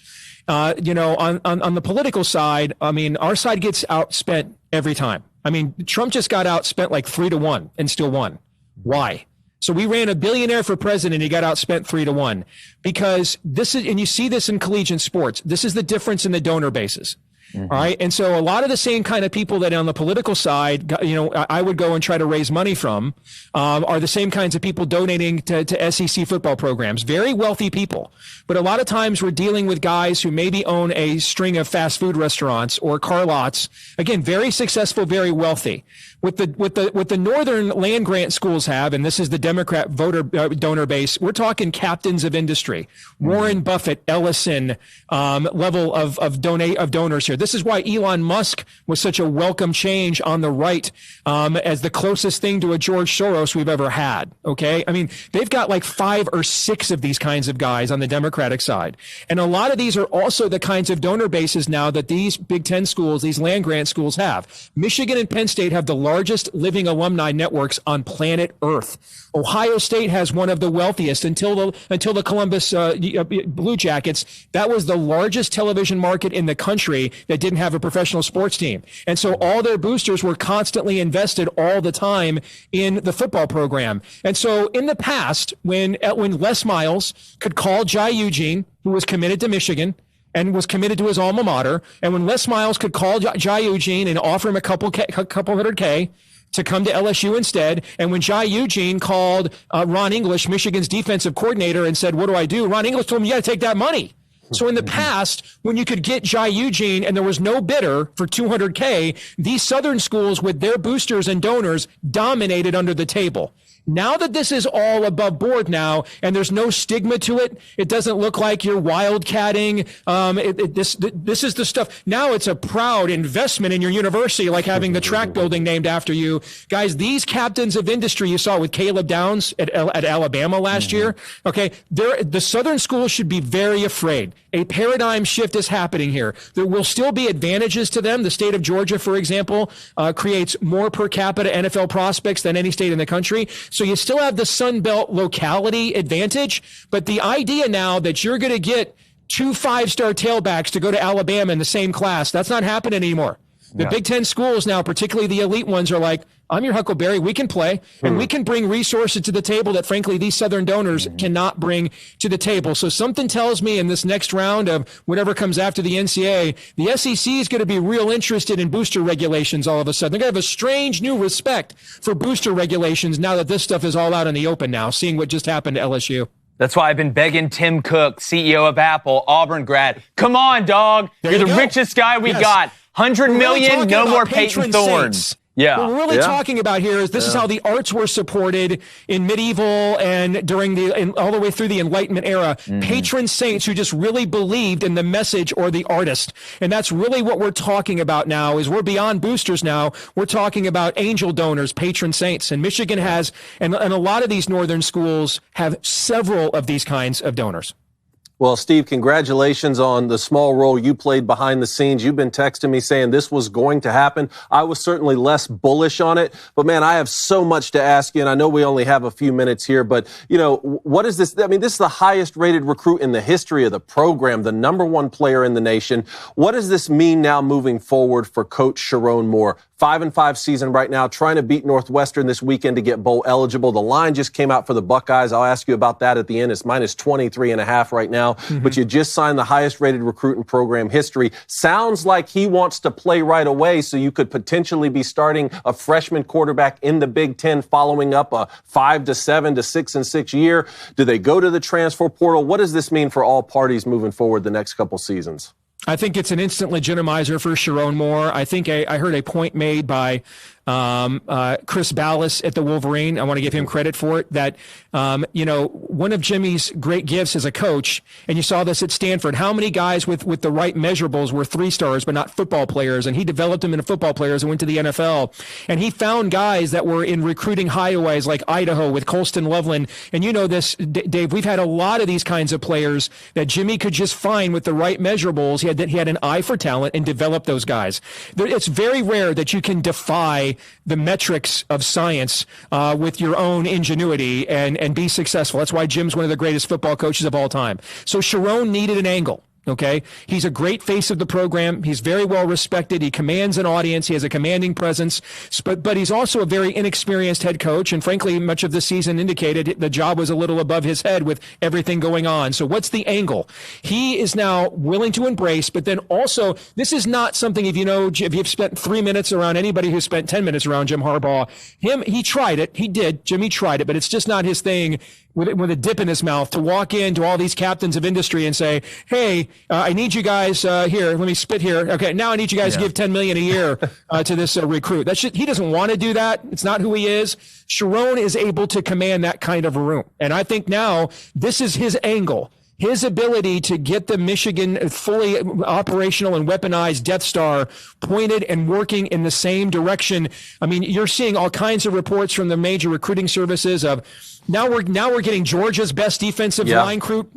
F: On the political side, I mean, our side gets outspent every time. I mean, Trump just got outspent like 3-1 and still won. Why? So we ran a billionaire for president. He got outspent 3-1 because this is, and you see this in collegiate sports. This is the difference in the donor bases. Mm-hmm. All right. And so a lot of the same kind of people that on the political side, I would go and try to raise money from, are the same kinds of people donating to SEC football programs. Very wealthy people. But a lot of times we're dealing with guys who maybe own a string of fast food restaurants or car lots. Again, very successful, very wealthy. What the northern land grant schools have, and this is the Democrat voter donor base, we're talking captains of industry, Warren Buffett, Ellison, level of donors here. This is why Elon Musk was such a welcome change on the right, as the closest thing to a George Soros we've ever had. Okay. I mean, they've got like 5 or 6 of these kinds of guys on the Democratic side. And a lot of these are also the kinds of donor bases now that these Big Ten schools, these land grant schools have. Michigan and Penn State have the largest living alumni networks on planet Earth. Ohio State has one of the wealthiest until the Columbus Blue Jackets. That was the largest television market in the country that didn't have a professional sports team. And so all their boosters were constantly invested all the time in the football program. And so in the past, when Les Miles could call Jai Eugene, who was committed to Michigan, and was committed to his alma mater, and when Les Miles could call Jai Eugene and offer him a couple $100K to come to LSU instead, and when Jai Eugene called Ron English, Michigan's defensive coordinator, and said, "What do I do?" Ron English told him, "You got to take that money." So in the past, when you could get Jai Eugene and there was no bidder for $200K, these Southern schools with their boosters and donors dominated under the table. Now that this is all above board now, and there's no stigma to it, it doesn't look like you're wildcatting. This is the stuff. Now it's a proud investment in your university, like having the track building named after you. Guys, these captains of industry you saw with Caleb Downs at Alabama last year, okay, the Southern schools should be very afraid. A paradigm shift is happening here. There will still be advantages to them. The state of Georgia, for example, creates more per capita NFL prospects than any state in the country. So you still have the Sun Belt locality advantage, but the idea now that you're going to get 2 5-star tailbacks to go to Alabama in the same class, that's not happening anymore. The Big Ten schools now, particularly the elite ones, are like, I'm your Huckleberry. We can play, and we can bring resources to the table that, frankly, these Southern donors cannot bring to the table. So something tells me in this next round of whatever comes after the NCAA, the SEC is going to be real interested in booster regulations all of a sudden. They're going to have a strange new respect for booster regulations now that this stuff is all out in the open now, seeing what just happened to LSU.
A: That's why I've been begging Tim Cook, CEO of Apple, Auburn grad. Come on, dog. You're the richest guy we got. 100 million, no more Peyton Thorne.
F: Yeah. What we're really talking about here is this is how the arts were supported in medieval and during all the way through the Enlightenment era. Patron saints who just really believed in the message or the artist. And that's really what we're talking about now is we're beyond boosters now. We're talking about angel donors, patron saints. And Michigan has, and a lot of these northern schools have several of these kinds of donors.
B: Well, Steve, congratulations on the small role you played behind the scenes. You've been texting me saying this was going to happen. I was certainly less bullish on it, but man, I have so much to ask you, and I know we only have a few minutes here, but what is this? I mean, this is the highest rated recruit in the history of the program, the #1 player in the nation. What does this mean now moving forward for Coach Sharon Moore? 5-5 season right now, trying to beat Northwestern this weekend to get bowl eligible. The line just came out for the Buckeyes. I'll ask you about that at the end. It's minus 23.5 right now. But you just signed the highest rated recruit in program history. Sounds like he wants to play right away, so you could potentially be starting a freshman quarterback in the Big Ten following up a 5 to 7 to 6-6 year. Do they go to the transfer portal? What does this mean for all parties moving forward the next couple seasons?
F: I think it's an instant legitimizer for Sharon Moore. I think I heard a point made by Chris Ballas at the Wolverine. I want to give him credit for it. That, one of Jimmy's great gifts as a coach, and you saw this at Stanford, how many guys with the right measurables were 3-stars but not football players, and he developed them into football players and went to the NFL. And he found guys that were in recruiting highways like Idaho with Colston Loveland. And you know this, Dave, we've had a lot of these kinds of players that Jimmy could just find with the right measurables. He had an eye for talent and developed those guys. It's very rare that you can defy the metrics of science with your own ingenuity and be successful. That's why Jim's one of the greatest football coaches of all time. So Sharon needed an angle. Okay. He's a great face of the program. He's very well respected. He commands an audience. He has a commanding presence, but he's also a very inexperienced head coach. And frankly, much of the season indicated the job was a little above his head with everything going on. So what's the angle? He is now willing to embrace, but then also this is not something, if you've spent 3 minutes around anybody who spent 10 minutes around Jim Harbaugh, he tried it. He did. Jimmy tried it, but it's just not his thing with a dip in his mouth to walk into all these captains of industry and say, hey, I need you guys here. Let me spit here. Okay, now I need you guys to give $10 million a year to this recruit. He doesn't want to do that. It's not who he is. Sharon is able to command that kind of a room. And I think now this is his angle. His ability to get the Michigan fully operational and weaponized Death Star pointed and working in the same direction. I mean, you're seeing all kinds of reports from the major recruiting services of now we're getting Georgia's best defensive line recruit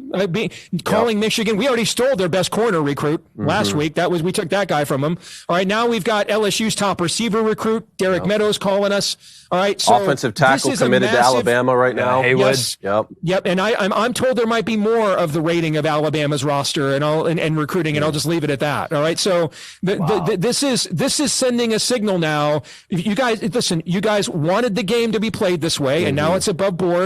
F: calling Michigan. We already stole their best corner recruit last week. We took that guy from them. All right, now we've got LSU's top receiver recruit, Derek Meadows, calling us. All right, so
B: offensive tackle committed to Alabama right now.
A: Haywood.
F: Yes. Yep. And I'm told there might be more of the rating of Alabama's roster and recruiting, and I'll just leave it at that. All right. So this is sending a signal now. You guys, listen. You guys wanted the game to be played this way, and now it's above board.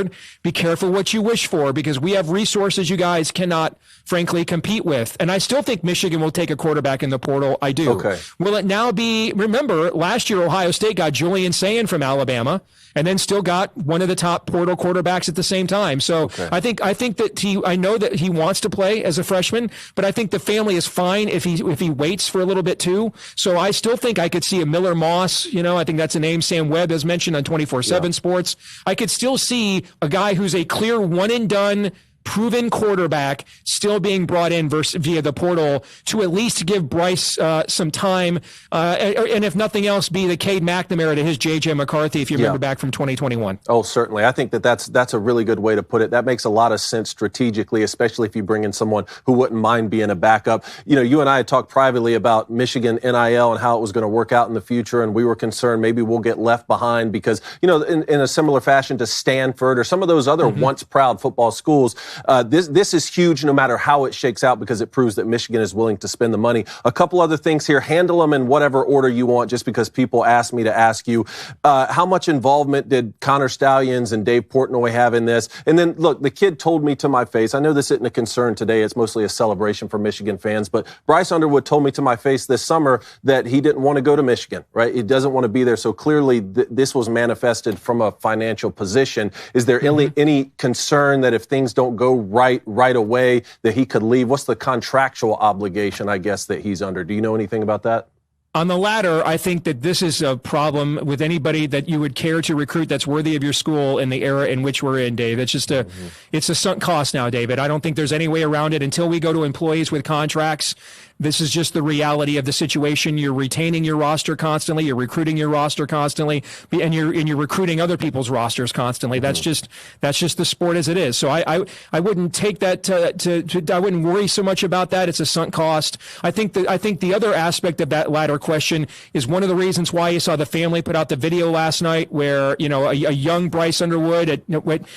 F: Be careful what you wish for, because we have resources you guys cannot, frankly, compete with. And I still think Michigan will take a quarterback in the portal. I do. Okay. Will it now be? Remember, last year Ohio State got Julian Sayin from Alabama, and then still got one of the top portal quarterbacks at the same time. So I think that I know that he wants to play as a freshman, but I think the family is fine if he waits for a little bit too. So I still think I could see a Miller Moss. I think that's a name Sam Webb has mentioned on 24/7 Sports. I could still see a guy who's a clear one and done, proven quarterback still being brought in via the portal to at least give Bryce some time, and if nothing else, be the Cade McNamara to his J.J. McCarthy, if you remember back from 2021.
B: Oh, certainly. I think that's a really good way to put it. That makes a lot of sense strategically, especially if you bring in someone who wouldn't mind being a backup. You and I had talked privately about Michigan NIL and how it was going to work out in the future, and we were concerned maybe we'll get left behind because, in a similar fashion to Stanford or some of those other once proud football schools, this is huge no matter how it shakes out, because it proves that Michigan is willing to spend the money. A couple other things here. Handle them in whatever order you want, just because people asked me to ask you. How much involvement did Connor Stallions and Dave Portnoy have in this? And then, look, the kid told me to my face, I know this isn't a concern today, it's mostly a celebration for Michigan fans, but Bryce Underwood told me to my face this summer that he didn't want to go to Michigan, right? He doesn't want to be there. So clearly this was manifested from a financial position. Is there any concern that if things don't go right away that he could leave? What's the contractual obligation, I guess, that he's under? Do you know anything about that?
F: On the latter, I think that this is a problem with anybody that you would care to recruit that's worthy of your school in the era in which we're in, Dave. It's just it's a sunk cost now, David. I don't think there's any way around it until we go to employees with contracts. This is just the reality of the situation. You're retaining your roster constantly. You're recruiting your roster constantly, and you're recruiting other people's rosters constantly. That's just the sport as it is. So I wouldn't take that I wouldn't worry so much about that. It's a sunk cost. I think the other aspect of that latter question is one of the reasons why you saw the family put out the video last night, where a young Bryce Underwood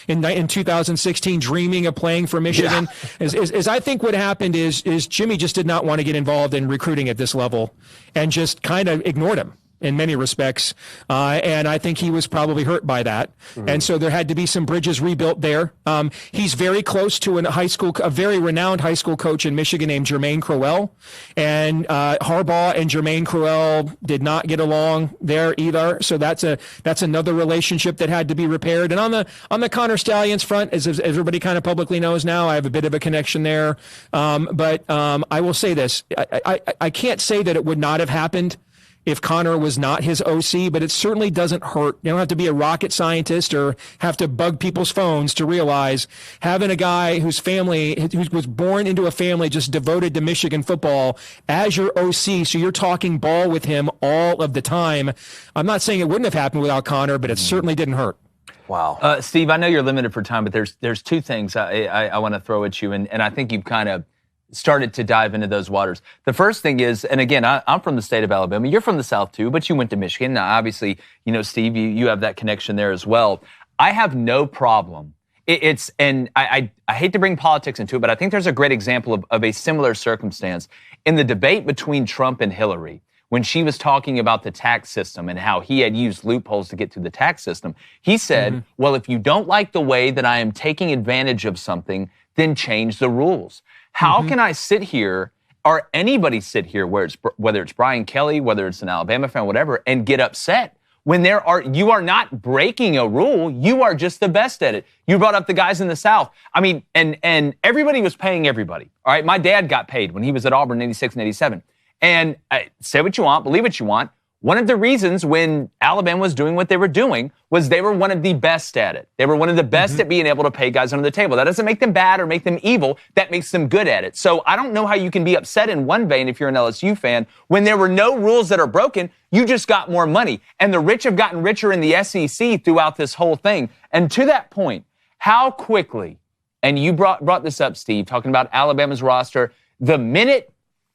F: in 2016 dreaming of playing for Michigan. Is I think what happened is Jimmy just did not want to get involved in recruiting at this level and just kind of ignored him. in many respects. And I think he was probably hurt by that. Mm-hmm. And so there had to be some bridges rebuilt there. He's very close to a very renowned high school coach in Michigan named Jermaine Crowell. And Harbaugh and Jermaine Crowell did not get along there either. So that's another relationship that had to be repaired. And on the Connor Stallions front, as everybody kind of publicly knows now, I have a bit of a connection there. But I will say this. I can't say that it would not have happened if Connor was not his OC, but it certainly doesn't hurt. You don't have to be a rocket scientist or have to bug people's phones to realize having a guy who was born into a family just devoted to Michigan football as your OC, so you're talking ball with him all of the time. I'm not saying it wouldn't have happened without Connor, but it certainly didn't hurt.
A: Wow. Steve, I know you're limited for time, but there's two things I want to throw at you, and I think you've kind of started to dive into those waters. The first thing is, and again, I'm from the state of Alabama. You're from the South too, but you went to Michigan. Now, obviously, Steve, you have that connection there as well. I have no problem. And I hate to bring politics into it, but I think there's a great example of a similar circumstance in the debate between Trump and Hillary. When she was talking about the tax system and how he had used loopholes to get through the tax system, he said, well, if you don't like the way that I am taking advantage of something, then change the rules. How can I sit here, or anybody sit here, whether it's Brian Kelly, whether it's an Alabama fan, whatever, and get upset when you are not breaking a rule, you are just the best at it. You brought up the guys in the South. I mean, and everybody was paying everybody. All right, my dad got paid when he was at Auburn in 86 and 87. And say what you want, believe what you want. One of the reasons when Alabama was doing what they were doing was they were one of the best at it. They were one of the best at being able to pay guys under the table. That doesn't make them bad or make them evil. That makes them good at it. So I don't know how you can be upset in one vein if you're an LSU fan when there were no rules that are broken. You just got more money. And the rich have gotten richer in the SEC throughout this whole thing. And to that point, how quickly, and you brought this up, Steve, talking about Alabama's roster, the minute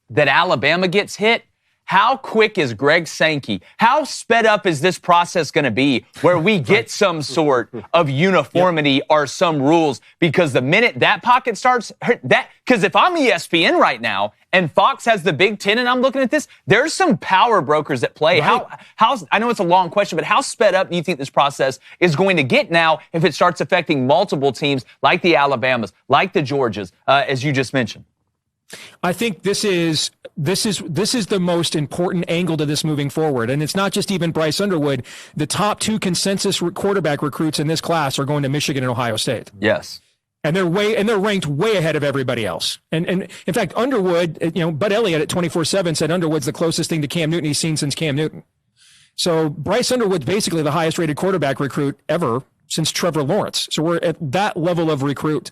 A: that Alabama gets hit, how quick is Greg Sankey? How sped up is this process going to be where we get some sort of uniformity or some rules? Because the minute that pocket starts, because if I'm ESPN right now and Fox has the Big Ten and I'm looking at this, there's some power brokers at play. Right. How I know it's a long question, but how sped up do you think this process is going to get now if it starts affecting multiple teams like the Alabamas, like the Georgias, as you just mentioned?
F: I think this is the most important angle to this moving forward. And it's not just even Bryce Underwood. The top two consensus quarterback recruits in this class are going to Michigan and Ohio State.
A: Yes.
F: And they're ranked way ahead of everybody else. And in fact, Underwood, Bud Elliott at 24/7 said Underwood's the closest thing to Cam Newton he's seen since Cam Newton. So Bryce Underwood's basically the highest rated quarterback recruit ever since Trevor Lawrence. So we're at that level of recruit.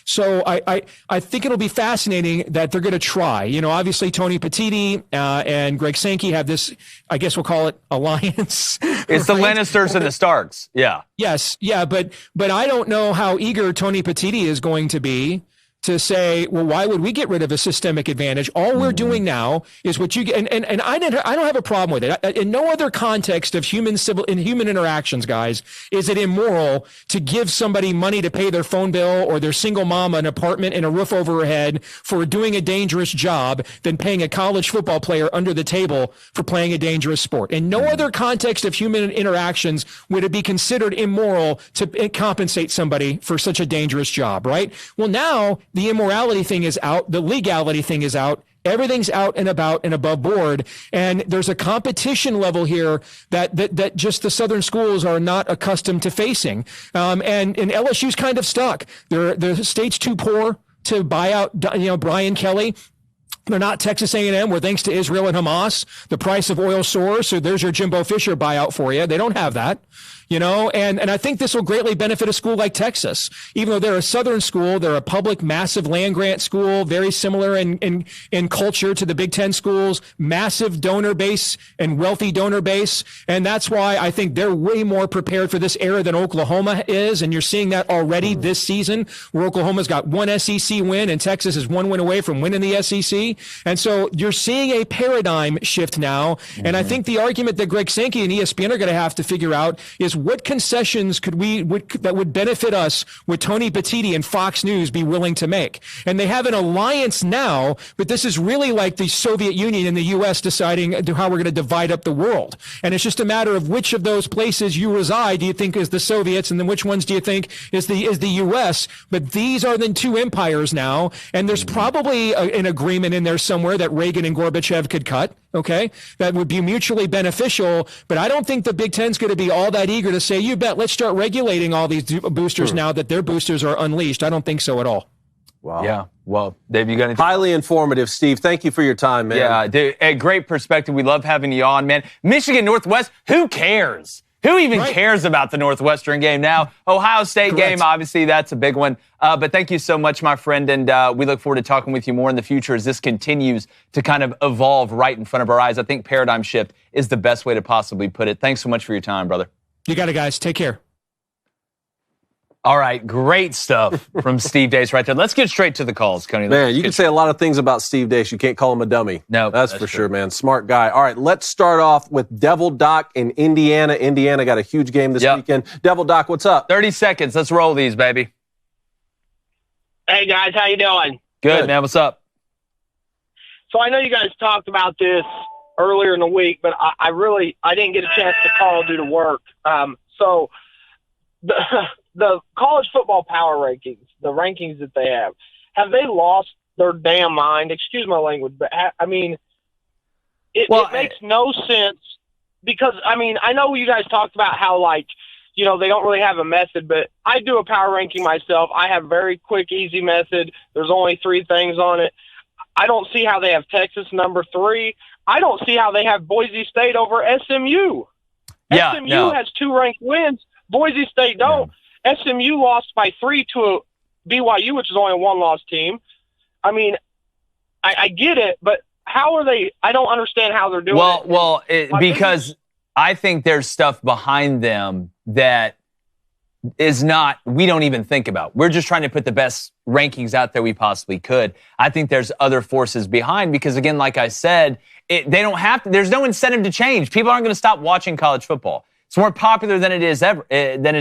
F: So I think it'll be fascinating that they're going to try. Obviously Tony Petitti and Greg Sankey have this, I guess we'll call it alliance.
A: It's right? The Lannisters and the Starks. Yeah.
F: Yes. Yeah. But I don't know how eager Tony Petitti is going to be to say, well, why would we get rid of a systemic advantage? All we're doing now is what you get. And I don't have a problem with it. In no other context of human interactions, guys, is it immoral to give somebody money to pay their phone bill or their single mom an apartment and a roof over her head for doing a dangerous job than paying a college football player under the table for playing a dangerous sport. In no other context of human interactions would it be considered immoral to compensate somebody for such a dangerous job, right? Well, now the immorality thing is out. The legality thing is out. Everything's out and about and above board. And there's a competition level here that just the Southern schools are not accustomed to facing. And LSU's kind of stuck. The state's too poor to buy out, Brian Kelly. They're not Texas A&M, where thanks to Israel and Hamas, the price of oil soars. So there's your Jimbo Fisher buyout for you. They don't have that. And I think this will greatly benefit a school like Texas. Even though they're a Southern school, they're a public, massive land grant school, very similar in culture to the Big Ten schools, massive donor base and wealthy donor base. And that's why I think they're way more prepared for this era than Oklahoma is. And you're seeing that already this season, where Oklahoma's got one SEC win and Texas is one win away from winning the SEC. money. And so you're seeing a paradigm shift now. And I think the argument that Greg Sankey and ESPN are going to have to figure out is what concessions that would benefit us would Tony Petitti and Fox News be willing to make? And they have an alliance now, but this is really like the Soviet Union and the U.S. deciding how we're going to divide up the world. And it's just a matter of which of those places you reside do you think is the Soviets, and then which ones do you think is the U.S.? But these are the two empires now, and there's probably an agreement in there somewhere that Reagan and Gorbachev could cut. Okay, that would be mutually beneficial, but I don't think the Big Ten's going to be all that eager to say, you bet, let's start regulating all these boosters now that their boosters are unleashed. I don't think so at all.
B: Wow.
A: Yeah. Well, Dave, you got anything?
B: Highly informative, Steve. Thank you for your time, man.
A: Yeah, dude, a great perspective. We love having you on, man. Michigan Northwest, who cares? Who even cares about the Northwestern game now? Ohio State game, obviously, that's a big one. But thank you so much, my friend, and we look forward to talking with you more in the future as this continues to kind of evolve right in front of our eyes. I think paradigm shift is the best way to possibly put it. Thanks so much for your time, brother.
F: You got it, guys. Take care.
A: All right, great stuff from Steve Deace right there. Let's get straight to the calls, Coney.
B: Man, you can say a lot of things about Steve Deace. You can't call him a dummy.
A: No,
B: that's for sure, man. Smart guy. All right, let's start off with Devil Doc in Indiana. Indiana got a huge game this weekend. Devil Doc, what's up?
A: 30 seconds. Let's roll these, baby.
G: Hey, guys. How you doing?
A: Good, man. What's up?
G: So I know you guys talked about this earlier in the week, but I didn't get a chance to call due to work. So the college football power rankings, the rankings that they have they lost their damn mind? Excuse my language, but it makes no sense because, I know you guys talked about how, they don't really have a method, but I do a power ranking myself. I have a very quick, easy method. There's only 3 things on it. I don't see how they have Texas number 3. I don't see how they have Boise State over SMU.
A: Yeah,
G: SMU has 2 ranked wins. Boise State don't. SMU lost by 3 to BYU, which is only a 1-loss team. I get it, but how are they? I don't understand how they're doing it.
A: Because I think there's stuff behind them that is not, we don't even think about. We're just trying to put the best rankings out there we possibly could. I think there's other forces behind because, again, like I said, they don't have to, there's no incentive to change. People aren't going to stop watching college football. It's more popular than it's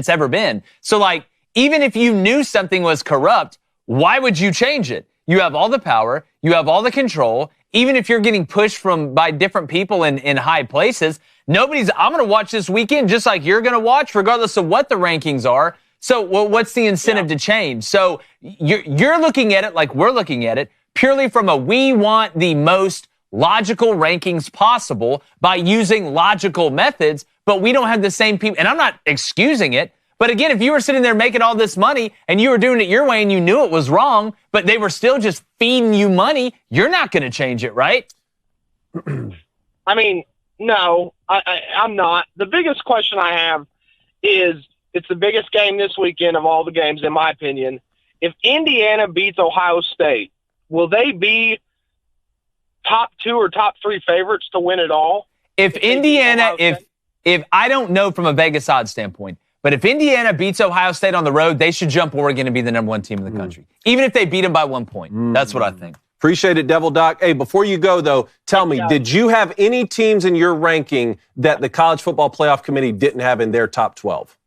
A: ever been. So, even if you knew something was corrupt, why would you change it? You have all the power. You have all the control. Even if you're getting pushed by different people in high places, I'm going to watch this weekend just like you're going to watch, regardless of what the rankings are. So, what's the incentive to change? So, you're looking at it like we're looking at it, purely from we want the most logical rankings possible by using logical methods, but we don't have the same people. And I'm not excusing it. But again, if you were sitting there making all this money and you were doing it your way and you knew it was wrong, but they were still just feeding you money, you're not going to change it, right?
G: No, I'm not. The biggest question I have is it's the biggest game this weekend of all the games, in my opinion. If Indiana beats Ohio State, will they be top 2 or top 3 favorites to win it all?
A: If I don't know from a Vegas odds standpoint, but if Indiana beats Ohio State on the road, they should jump Oregon and be the number 1 team in the country. Even if they beat them by 1 point. That's what I think.
B: Appreciate it, Devil Doc. Hey, before you go, though, tell me, did you have any teams in your ranking that the College Football Playoff Committee didn't have in their top 12?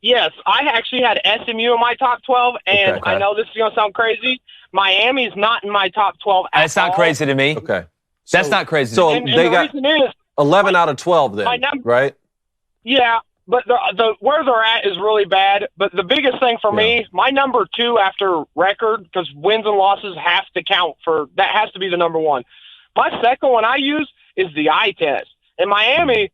G: Yes, I actually had SMU in my top 12, and I know this is going to sound crazy. Miami's not in my top 12 at all.
A: That's not crazy to me.
B: Okay.
A: That's not crazy.
B: So
G: and
B: they got 11 out of 12 then, right?
G: Yeah, but the where they're at is really bad. But the biggest thing for me, my number 2 after record, because wins and losses have to count for – that has to be the number 1. My second one I use is the eye test. And Miami,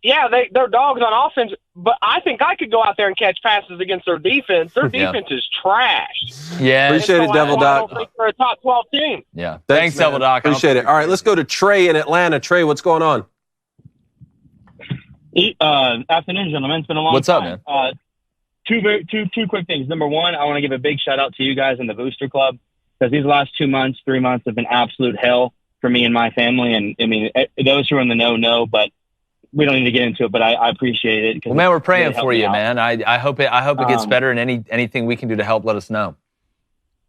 G: they're dogs on offense, but I think I could go out there and catch passes against their defense. Their defense is trash.
A: Yeah.
B: Appreciate it, Devil Doc.
G: I don't think they're a top 12 team.
A: Yeah. Thanks, Devil Doc.
B: Appreciate it. All right, let's go to Trey in Atlanta. Trey, what's going on?
H: Afternoon, gentlemen. It's been a long time.
A: What's up, man?
H: Two quick things. Number one, I want to give a big shout out to you guys in the Booster Club because these last 3 months have been absolute hell for me and my family. And those who are in the know, but we don't need to get into it. But I appreciate it.
A: Well, man, we're praying for you, man. I hope it gets better, and anything we can do to help, let us know.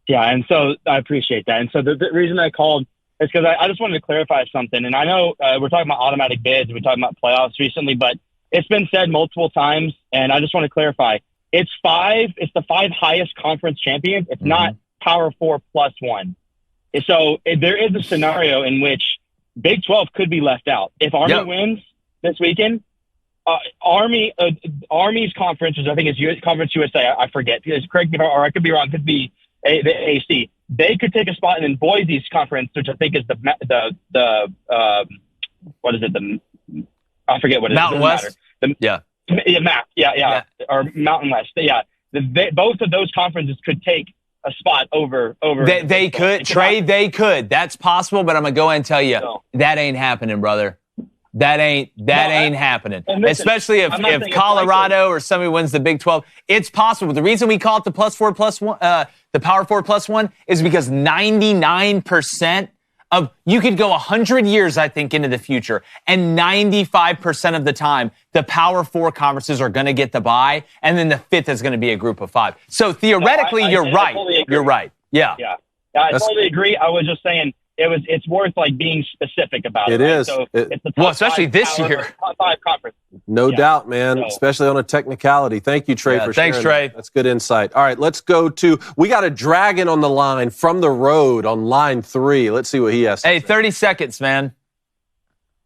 H: Yeah, and so I appreciate that. And so the reason I called is because I just wanted to clarify something. And I know we're talking about automatic bids, we're talking about playoffs recently, but it's been said multiple times, and I just want to clarify. It's the 5 highest conference champions. It's not Power 4 plus 1. So there is a scenario in which Big 12 could be left out. If Army wins this weekend, Army's conference, which I think is Conference USA, I forget. Correct me, or I could be wrong. It could be the AC. They could take a spot, and then Boise's conference, which I think is what is it? I forget what it is.
A: Mountain West.
H: MAC. Yeah. Or Mountain West. Yeah. Both of those conferences could take a spot over.
A: They could, Trey. They could. That's possible, but I'm gonna go ahead and tell you that ain't happening, brother. That ain't happening. Listen, especially if Colorado or somebody wins the Big 12. It's possible. The reason we call it the plus 4 plus 1, the Power 4 plus 1, is because 99% of, you could go 100 years, I think, into the future, and 95% of the time, the Power 4 conferences are going to get the bye, and then the 5th is going to be a group of 5. So theoretically, you're right. You're right. Yeah.
H: I totally agree. I was just saying it's worth like being specific about it.
B: It is.
H: So it's the top
A: especially this year.
H: Top 5 conference.
B: No doubt, man, especially on a technicality. Thank you, Trey, for sharing.
A: Thanks, Trey.
B: That's good insight. All right, let's go to, we got a Dragon on the line from the road on line 3. Let's see what he has to say.
A: 30 seconds, man.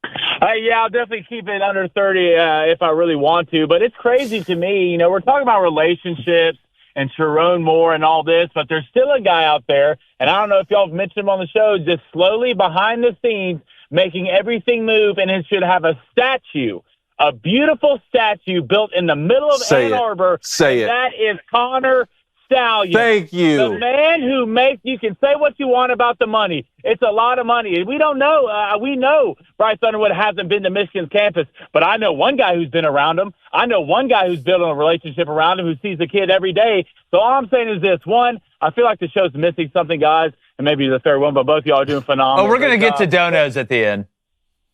I: Yeah, I'll definitely keep it under 30 if I really want to. But it's crazy to me. You know, we're talking about relationships and Sharon Moore and all this, but there's still a guy out there, and I don't know if y'all have mentioned him on the show, just slowly behind the scenes making everything move, and it should have a statue, a beautiful statue built in the middle of Ann Arbor. That is Connor Stallion.
B: Thank you.
I: The man who makes, you can say what you want about the money. It's a lot of money. We don't know. We know Bryce Underwood hasn't been to Michigan's campus, but I know one guy who's been around him. I know one guy who's building a relationship around him, who sees the kid every day. So all I'm saying is this. One, I feel like the show's missing something, guys, and maybe the third one, but both of y'all are doing phenomenal.
A: Oh, we're going to get to donos at the end.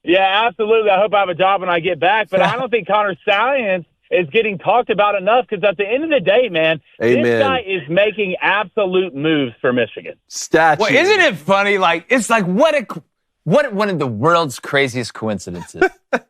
I: Yeah, absolutely. I hope I have a job when I get back, but I don't think Connor Stallion is getting talked about enough, because at the end of the day, man, this guy is making absolute moves for Michigan.
B: Statue.
A: Well, isn't it funny? Like, it's like, what one of the world's craziest coincidences?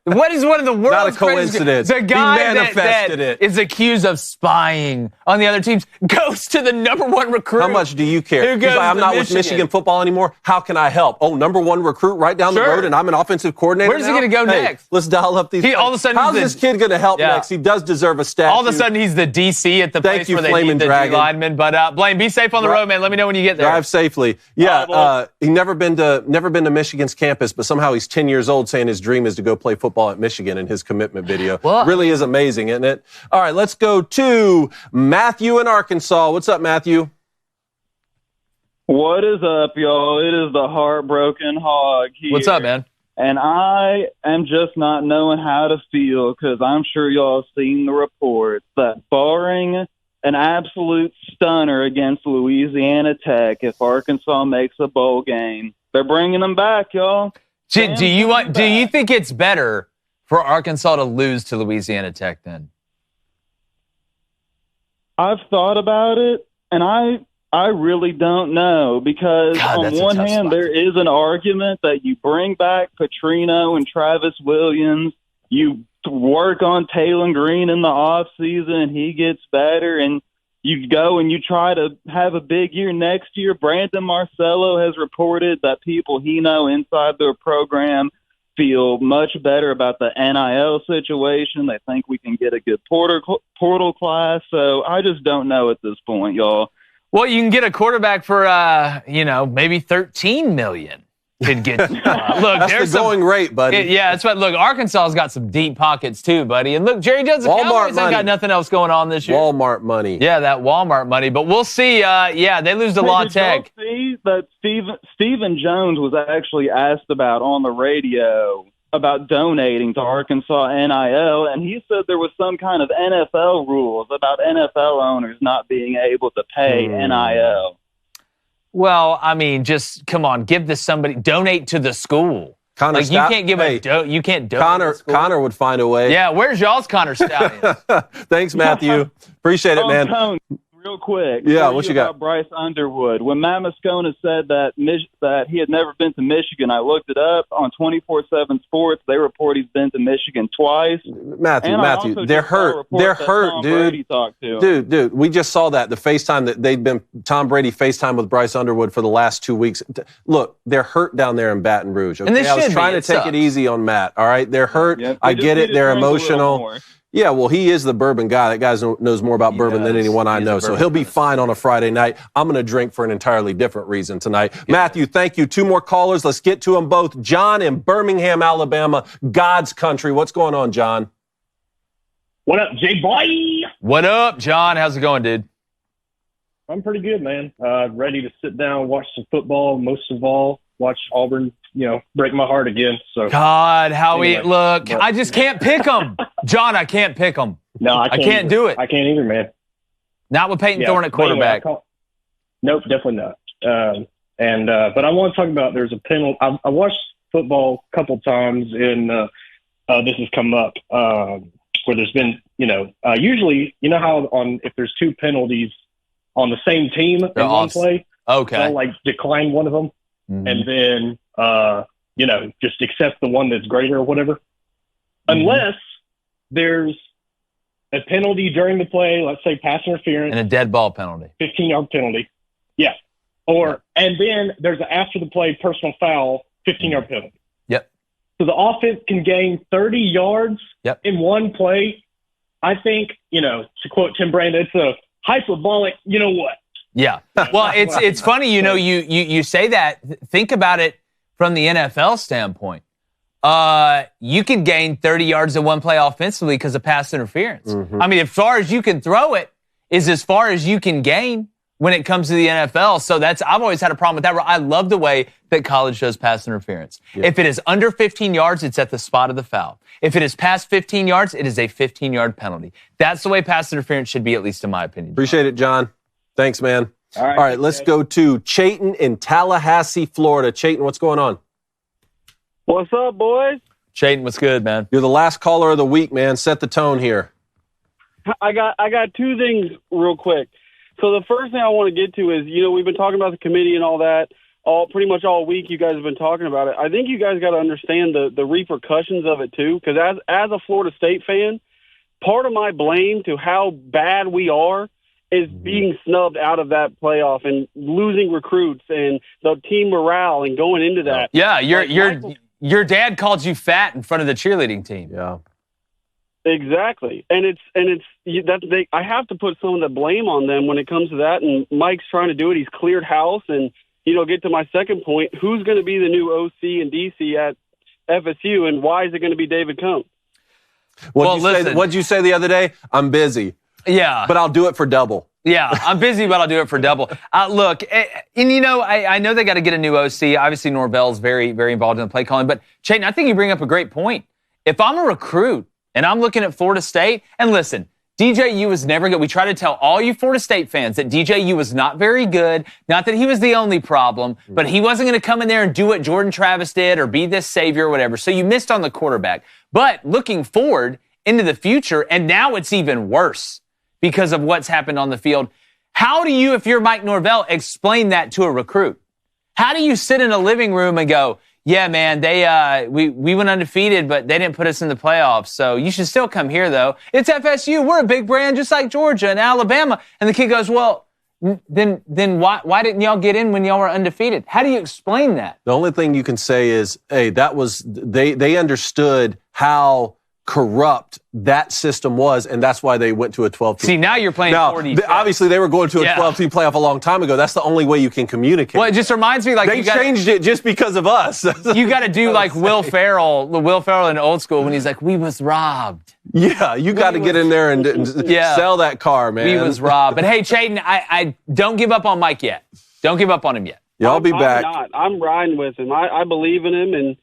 A: What is one of the world's
B: Not a coincidence.
A: The guy
B: he manifested
A: that is accused of spying on the other teams goes to the #1 recruit.
B: How much do you care? He's like, I'm not with Michigan football anymore. How can I help? Oh, #1 recruit right down the road, and I'm an offensive coordinator.
A: Where's he going to go next?
B: Let's dial up these.
A: All of a sudden,
B: how's this kid going to help next? He does deserve a statue.
A: All of a sudden, he's the DC at the place where they need the D lineman. But Blaine, be safe on the road, man. Let me know when you get there.
B: Drive safely. Yeah, he never been to Michigan's campus, but somehow he's 10 years old saying his dream is to go play football at Michigan in his commitment video. Really is amazing, isn't it? All right, let's go to Matthew in Arkansas. What's up, Matthew?
J: What is up, y'all? It is the Heartbroken Hog here.
A: What's up, man?
J: And I am just not knowing how to feel, because I'm sure y'all have seen the reports that barring an absolute stunner against Louisiana Tech, if Arkansas makes a bowl game, they're bringing them back, y'all.
A: Do you think it's better for Arkansas to lose to Louisiana Tech then?
J: I've thought about it, and I really don't know, because on one hand, there is an argument that you bring back Petrino and Travis Williams, you work on Taylon Green in the offseason, and he gets better, and you go and you try to have a big year next year. Brandon Marcello has reported that people he know inside their program feel much better about the NIL situation. They think we can get a good portal class. So I just don't know at this point, y'all.
A: Well, you can get a quarterback for, maybe $13 million. Could get look.
B: That's the going rate, buddy.
A: That's what. Look, Arkansas's got some deep pockets too, buddy. And look, Jerry Jones and Cowboys ain't got nothing else going on this year.
B: Walmart money.
A: Yeah, that Walmart money. But we'll see. They lose to La Tech.
J: Did you see that Stephen Jones was actually asked about on the radio about donating to Arkansas NIL, and he said there was some kind of NFL rules about NFL owners not being able to pay NIL.
A: Well, I mean, just come on, give this somebody, donate to the school.
B: Connor
A: you can't give you can't donate.
B: Connor would find a way.
A: Yeah, where's y'all's Connor Stallion?
B: Thanks, Matthew. Appreciate it, man.
J: Real quick.
B: Yeah, what you got?
J: About Bryce Underwood. When Matt Moscona said that he had never been to Michigan, I looked it up on 24/7 Sports. They report he's been to Michigan twice.
B: Matthew, they're hurt. They're hurt, dude. Dude, we just saw that, the FaceTime that Tom Brady FaceTime with Bryce Underwood for the last 2 weeks. Look, they're hurt down there in Baton Rouge. Okay?
A: And
B: I was trying to take it easy on Matt, all right? They're hurt.
J: Yep.
B: I get it. They're emotional. Yeah, well, he is the bourbon guy. That guy knows more about bourbon than anyone I know, so he'll be fine on a Friday night. I'm going to drink for an entirely different reason tonight. Yeah. Matthew, thank you. 2 more callers. Let's get to them both. John in Birmingham, Alabama, God's country. What's going on, John?
K: What up, J-Boy?
A: What up, John? How's it going, dude?
K: I'm pretty good, man. Ready to sit down, watch some football, most of all, watch Auburn, break my heart again. So
A: God, look, I just can't pick them. John, I can't pick them.
K: No, I can't
A: do it.
K: I can't either, man.
A: Not with Peyton Thorne at quarterback.
K: Nope, definitely not. But I want to talk about, there's a penalty. I watched football a couple times, and this has come up where there's been, usually, you know how if there's 2 penalties on the same team in one play, they'll decline one of them, and then just accept the one that's greater or whatever. Unless there's a penalty during the play, let's say pass interference.
A: And a dead ball penalty.
K: 15-yard penalty. Yeah. And then there's an after the play personal foul, 15-yard penalty.
A: Yep.
K: So the offense can gain 30 yards in one play. I think, to quote Tim Brandon, it's a hyperbolic, you know what?
A: Yeah. Well, it's funny, you say that. Think about it from the NFL standpoint. You can gain 30 yards in one play offensively because of pass interference. I mean, as far as you can throw it is as far as you can gain when it comes to the NFL. So I've always had a problem with that. I love the way that college does pass interference. Yeah. If it is under 15 yards, it's at the spot of the foul. If it is past 15 yards, it is a 15-yard penalty. That's the way pass interference should be, at least in my opinion.
B: Appreciate it, John. Thanks, man. All right, let's go to Chayton in Tallahassee, Florida. Chayton, what's going on?
L: What's up, boys?
A: Chayton, what's good, man?
B: You're the last caller of the week, man. Set the tone here.
L: I got 2 things real quick. So the first thing I want to get to is, we've been talking about the committee and all that pretty much all week. You guys have been talking about it. I think you guys got to understand the repercussions of it too, because as a Florida State fan, part of my blame to how bad we are is being snubbed out of that playoff and losing recruits and the team morale and going into that.
A: Yeah, your dad called you fat in front of the cheerleading team.
B: Yeah.
L: Exactly. I have to put some of the blame on them when it comes to that, and Mike's trying to do it. He's cleared house, and get to my second point, who's going to be the new OC and DC at FSU, and why is it going to be David Cone?
B: What'd you say the other day? I'm busy.
A: Yeah.
B: But I'll do it for double.
A: Yeah, I'm busy, but I'll do it for double. Look, I know they got to get a new OC. Obviously, Norvell's very, very involved in the play calling. But, Chayton, I think you bring up a great point. If I'm a recruit and I'm looking at Florida State, and listen, DJU was never good. We try to tell all you Florida State fans that DJU was not very good. Not that he was the only problem, but he wasn't going to come in there and do what Jordan Travis did or be this savior or whatever. So you missed on the quarterback. But looking forward into the future, and now it's even worse because of what's happened on the field. How do you, if you're Mike Norvell, explain that to a recruit? How do you sit in a living room and go, yeah, man, we went undefeated, but they didn't put us in the playoffs, so you should still come here, though. It's FSU. We're a big brand just like Georgia and Alabama. And the kid goes, well, then why didn't y'all get in when y'all were undefeated? How do you explain that?
B: The only thing you can say is, hey, they understood how corrupt that system was, and that's why they went to a 12-team.
A: See, now you're playing 40.
B: Obviously, they were going to a 12-team playoff a long time ago. That's the only way you can communicate.
A: Well, it just reminds me
B: they changed it just because of us.
A: You got to do like Will Ferrell in Old School when he's like, we was robbed.
B: Yeah, you got to get in there and sell that car, man.
A: We was robbed. But hey, Chayton, I don't give up on Mike yet. Don't give up on him yet.
B: I'll be back.
L: I'm riding with him. I believe in him, and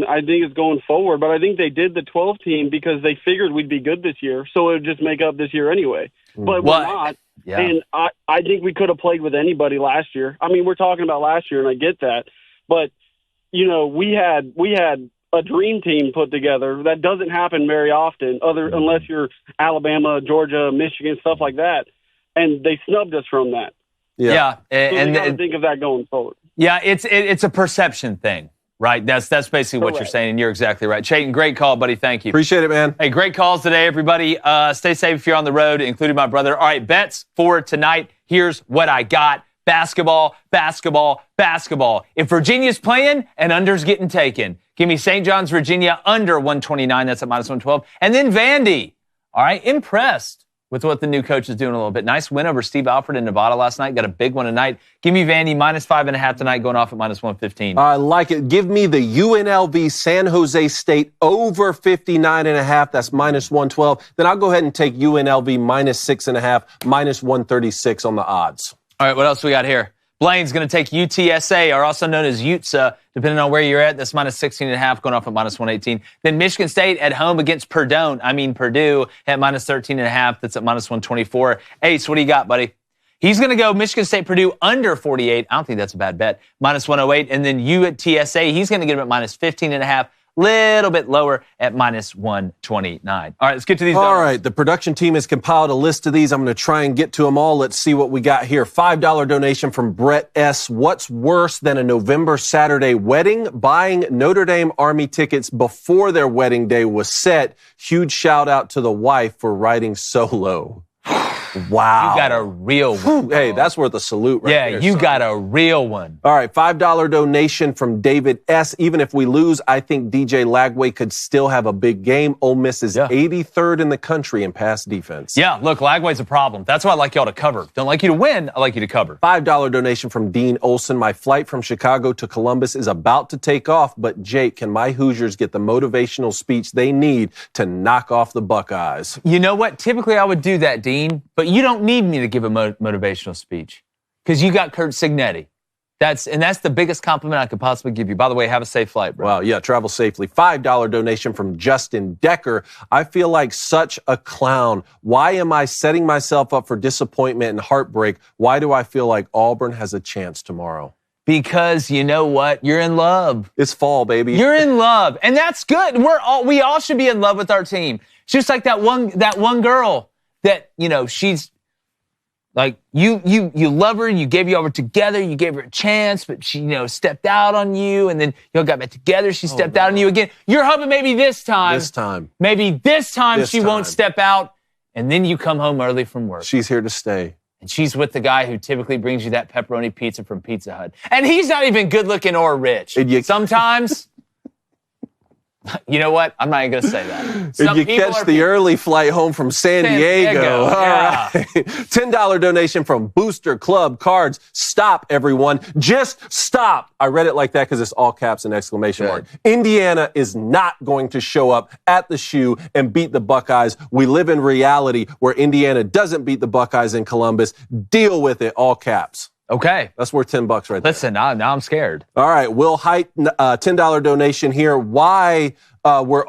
L: I think it's going forward. But I think they did the 12 team because they figured we'd be good this year, so it would just make up this year anyway. But we're not. Yeah. And I think we could have played with anybody last year. I mean, we're talking about last year, and I get that. But, we had a dream team put together. That doesn't happen very often, unless you're Alabama, Georgia, Michigan, stuff like that. and they snubbed us from that.
A: Yeah.
L: And think of that going forward.
A: Yeah, it's a perception thing, right? That's basically what you're saying, and you're exactly right. Chayton, great call, buddy. Thank you.
B: Appreciate it, man.
A: Hey, great calls today, everybody. Stay safe if you're on the road, including my brother. All right, bets for tonight. Here's what I got. Basketball. If Virginia's playing, an under's getting taken. Give me St. John's, Virginia, under 129. That's at minus 112. And then Vandy. All right, impressed with what the new coach is doing a little bit. Nice win over Steve Alford in Nevada last night. Got a big one tonight. Give me Vandy minus 5.5 tonight, going off at minus 115.
B: I like it. Give me the UNLV San Jose State over 59.5. That's minus 112. Then I'll go ahead and take UNLV minus 6.5, minus 136 on the odds.
A: All right, what else we got here? Blaine's going to take UTSA, or also known as UTSA, depending on where you're at. That's minus 16.5, going off at minus 118. Then Michigan State at home against Purdue at minus 13.5. That's at minus 124. Ace, what do you got, buddy? He's going to go Michigan State, Purdue under 48. I don't think that's a bad bet. Minus 108. And then UTSA, he's going to get him at minus 15.5. Little bit lower at minus 129. All right, let's get to these.
B: All right, the production team has compiled a list of these. I'm going to try and get to them all. Let's see what we got here. $5 donation from Brett S. What's worse than a November Saturday wedding? Buying Notre Dame Army tickets before their wedding day was set. Huge shout out to the wife for riding solo. Wow.
A: You got a real one.
B: Hey, that's worth a salute right there.
A: Yeah, you got a real one.
B: All right, $5 donation from David S. Even if we lose, I think DJ Lagway could still have a big game. Ole Miss is 83rd in the country in pass defense.
A: Yeah, look, Lagway's a problem. That's why I like y'all to cover. Don't like you to win, I like you to cover.
B: $5 donation from Dean Olson. My flight from Chicago to Columbus is about to take off, but Jake, can my Hoosiers get the motivational speech they need to knock off the Buckeyes?
A: You know what? Typically I would do that, Dean, but you don't need me to give a motivational speech because you got Kurt Signetti. That's the biggest compliment I could possibly give you. By the way, have a safe flight, bro.
B: Wow, yeah, travel safely. $5 donation from Justin Decker. I feel like such a clown. Why am I setting myself up for disappointment and heartbreak? Why do I feel like Auburn has a chance tomorrow?
A: Because you know what? You're in love.
B: It's fall, baby.
A: You're in love, and that's good. We all should be in love with our team. It's just like that one girl that, you know, she's like, you love her, you gave you over together, you gave her a chance, but she, you know, stepped out on you, and then you all got back together, she stepped out on you again. You're hoping maybe this time she won't step out, and then you come home early from work.
B: She's here to stay.
A: And she's with the guy who typically brings you that pepperoni pizza from Pizza Hut. And he's not even good looking or rich. Sometimes... You know what? I'm not even going to say that.
B: If you catch the early flight home from San Diego. All right. $10 donation from Booster Club Cards. Stop, everyone. Just stop. I read it like that because it's all caps and exclamation mark. Indiana is not going to show up at the Shoe and beat the Buckeyes. We live in reality where Indiana doesn't beat the Buckeyes in Columbus. Deal with it, all caps.
A: Okay.
B: That's worth $10 right there.
A: Listen, now I'm scared.
B: All right. Will Height, $10 donation here. Why we're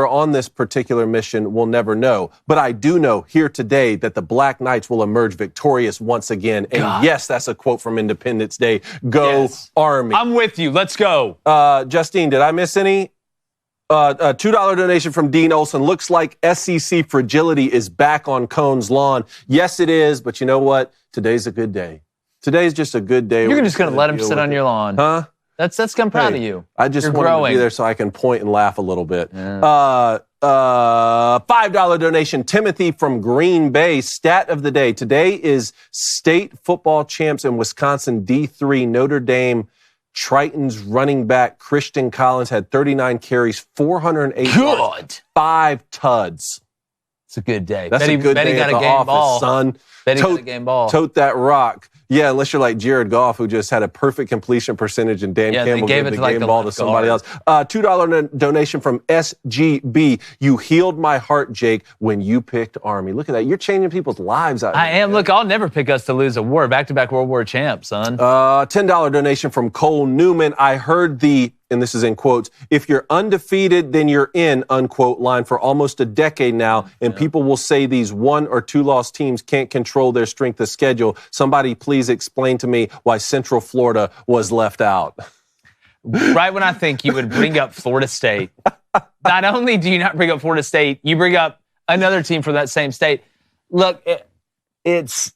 B: on this particular mission, we'll never know. But I do know here today that the Black Knights will emerge victorious once again. And yes, that's a quote from Independence Day. Go Army.
A: I'm with you. Let's go.
B: Justine, did I miss any? A $2 donation from Dean Olson. Looks like SEC fragility is back on Cone's lawn. Yes, it is. But you know what? Today's a good day. Today's just a good day.
A: You're just going to let him sit on your lawn.
B: Huh?
A: That's I'm proud of you.
B: I just wanted to be there so I can point and laugh a little bit. Yeah. $5 donation. Timothy from Green Bay. Stat of the day. Today is state football champs in Wisconsin D3 Notre Dame Triton's running back Christian Collins had 39 carries, 408 yards, 5 tuds.
A: It's a good day.
B: That's a good day at the office, son.
A: Betty got a game ball.
B: Tote that rock. Yeah, unless you're like Jared Goff, who just had a perfect completion percentage, and Dan Campbell gave the game ball to somebody else. $2 donation from SGB. You healed my heart, Jake, when you picked Army. Look at that. You're changing people's lives out here.
A: I am. Man. Look, I'll never pick us to lose a war. Back-to-back World War champ, son.
B: $10 donation from Cole Newman. I heard and this is in quotes, if you're undefeated, then you're in, unquote, line for almost a decade now, and people will say these 1 or 2 loss teams can't control their strength of schedule. Somebody please explain to me why Central Florida was left out.
A: Right when I think you would bring up Florida State. Not only do you not bring up Florida State, you bring up another team from that same state. Look, it's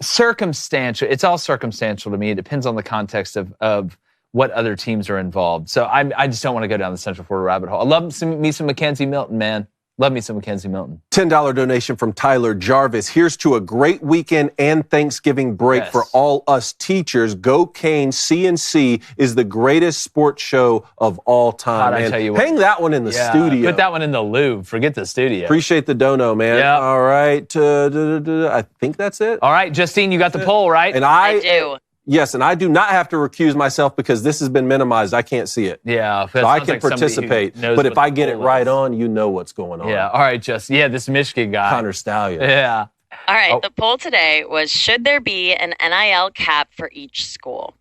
A: circumstantial. It's all circumstantial to me. It depends on the context of what other teams are involved. So I just don't want to go down the Central Florida rabbit hole. I love me some Mackenzie Milton, man. Love me some Mackenzie Milton.
B: $10 donation from Tyler Jarvis. Here's to a great weekend and Thanksgiving break for all us teachers. Go Canes. CNC is the greatest sports show of all time.
A: God, I tell you what.
B: Hang that one in the studio.
A: Put that one in the Louvre. Forget the studio.
B: Appreciate the dono, man.
A: Yep.
B: All right. I think that's it.
A: All right, Justine, you got the poll, right?
B: And
M: I do.
B: Yes, and I do not have to recuse myself because this has been minimized. I can't see it.
A: Yeah.
B: So I can participate. But if I get it right on, you know what's going on.
A: Yeah. All right, Justin. Yeah, this Michigan guy.
B: Connor Stallion.
A: Yeah.
M: All right. The poll today was, should there be an NIL cap for each school?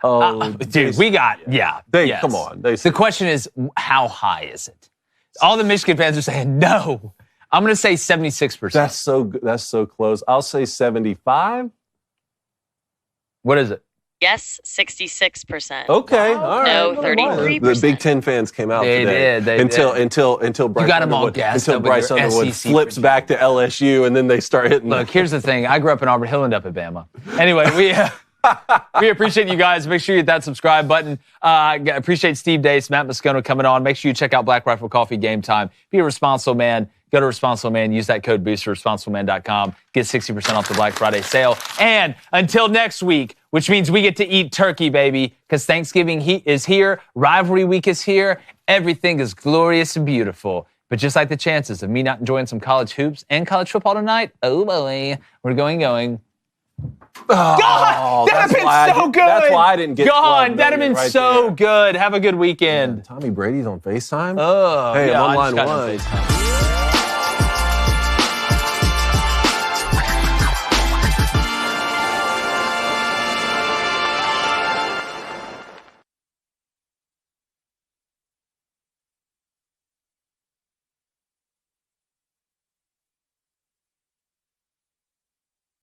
B: Oh,
A: dude, we got, yes.
B: Come on.
A: The question is, how high is it? All the Michigan fans are saying no. I'm going to say 76%.
B: That's so close. I'll say 75.
A: What is it?
M: Yes, 66%.
B: Okay, all right.
M: No, 33%.
B: The Big Ten fans came out today.
A: They did.
B: Until Bryce
A: got 'em all
B: Underwood,
A: gassed
B: until
A: up with
B: Bryce
A: your
B: Underwood
A: SEC
B: flips back to LSU, and then they start hitting.
A: Look, here's the thing. I grew up in Auburn Hill and up at Bama. Anyway, we appreciate you guys. Make sure you hit that subscribe button. Appreciate Steve Deace, Matt Moscona coming on. Make sure you check out Black Rifle Coffee Game Time. Be a responsible man. Go to Responsible Man. Use that code BOOSTER, responsibleman.com. Get 60% off the Black Friday sale. And until next week, which means we get to eat turkey, baby, because Thanksgiving is here. Rivalry week is here. Everything is glorious and beautiful. But just like the chances of me not enjoying some college hoops and college football tonight, oh boy, we're going. God, that'd have been so good.
B: That's why I didn't get
A: God, that'd have been so good. Have a good weekend.
B: Tommy Brady's on FaceTime?
A: Oh,
B: hey,
A: yeah,
B: I'm on
A: I just
B: line
A: got on
B: one.
A: FaceTime.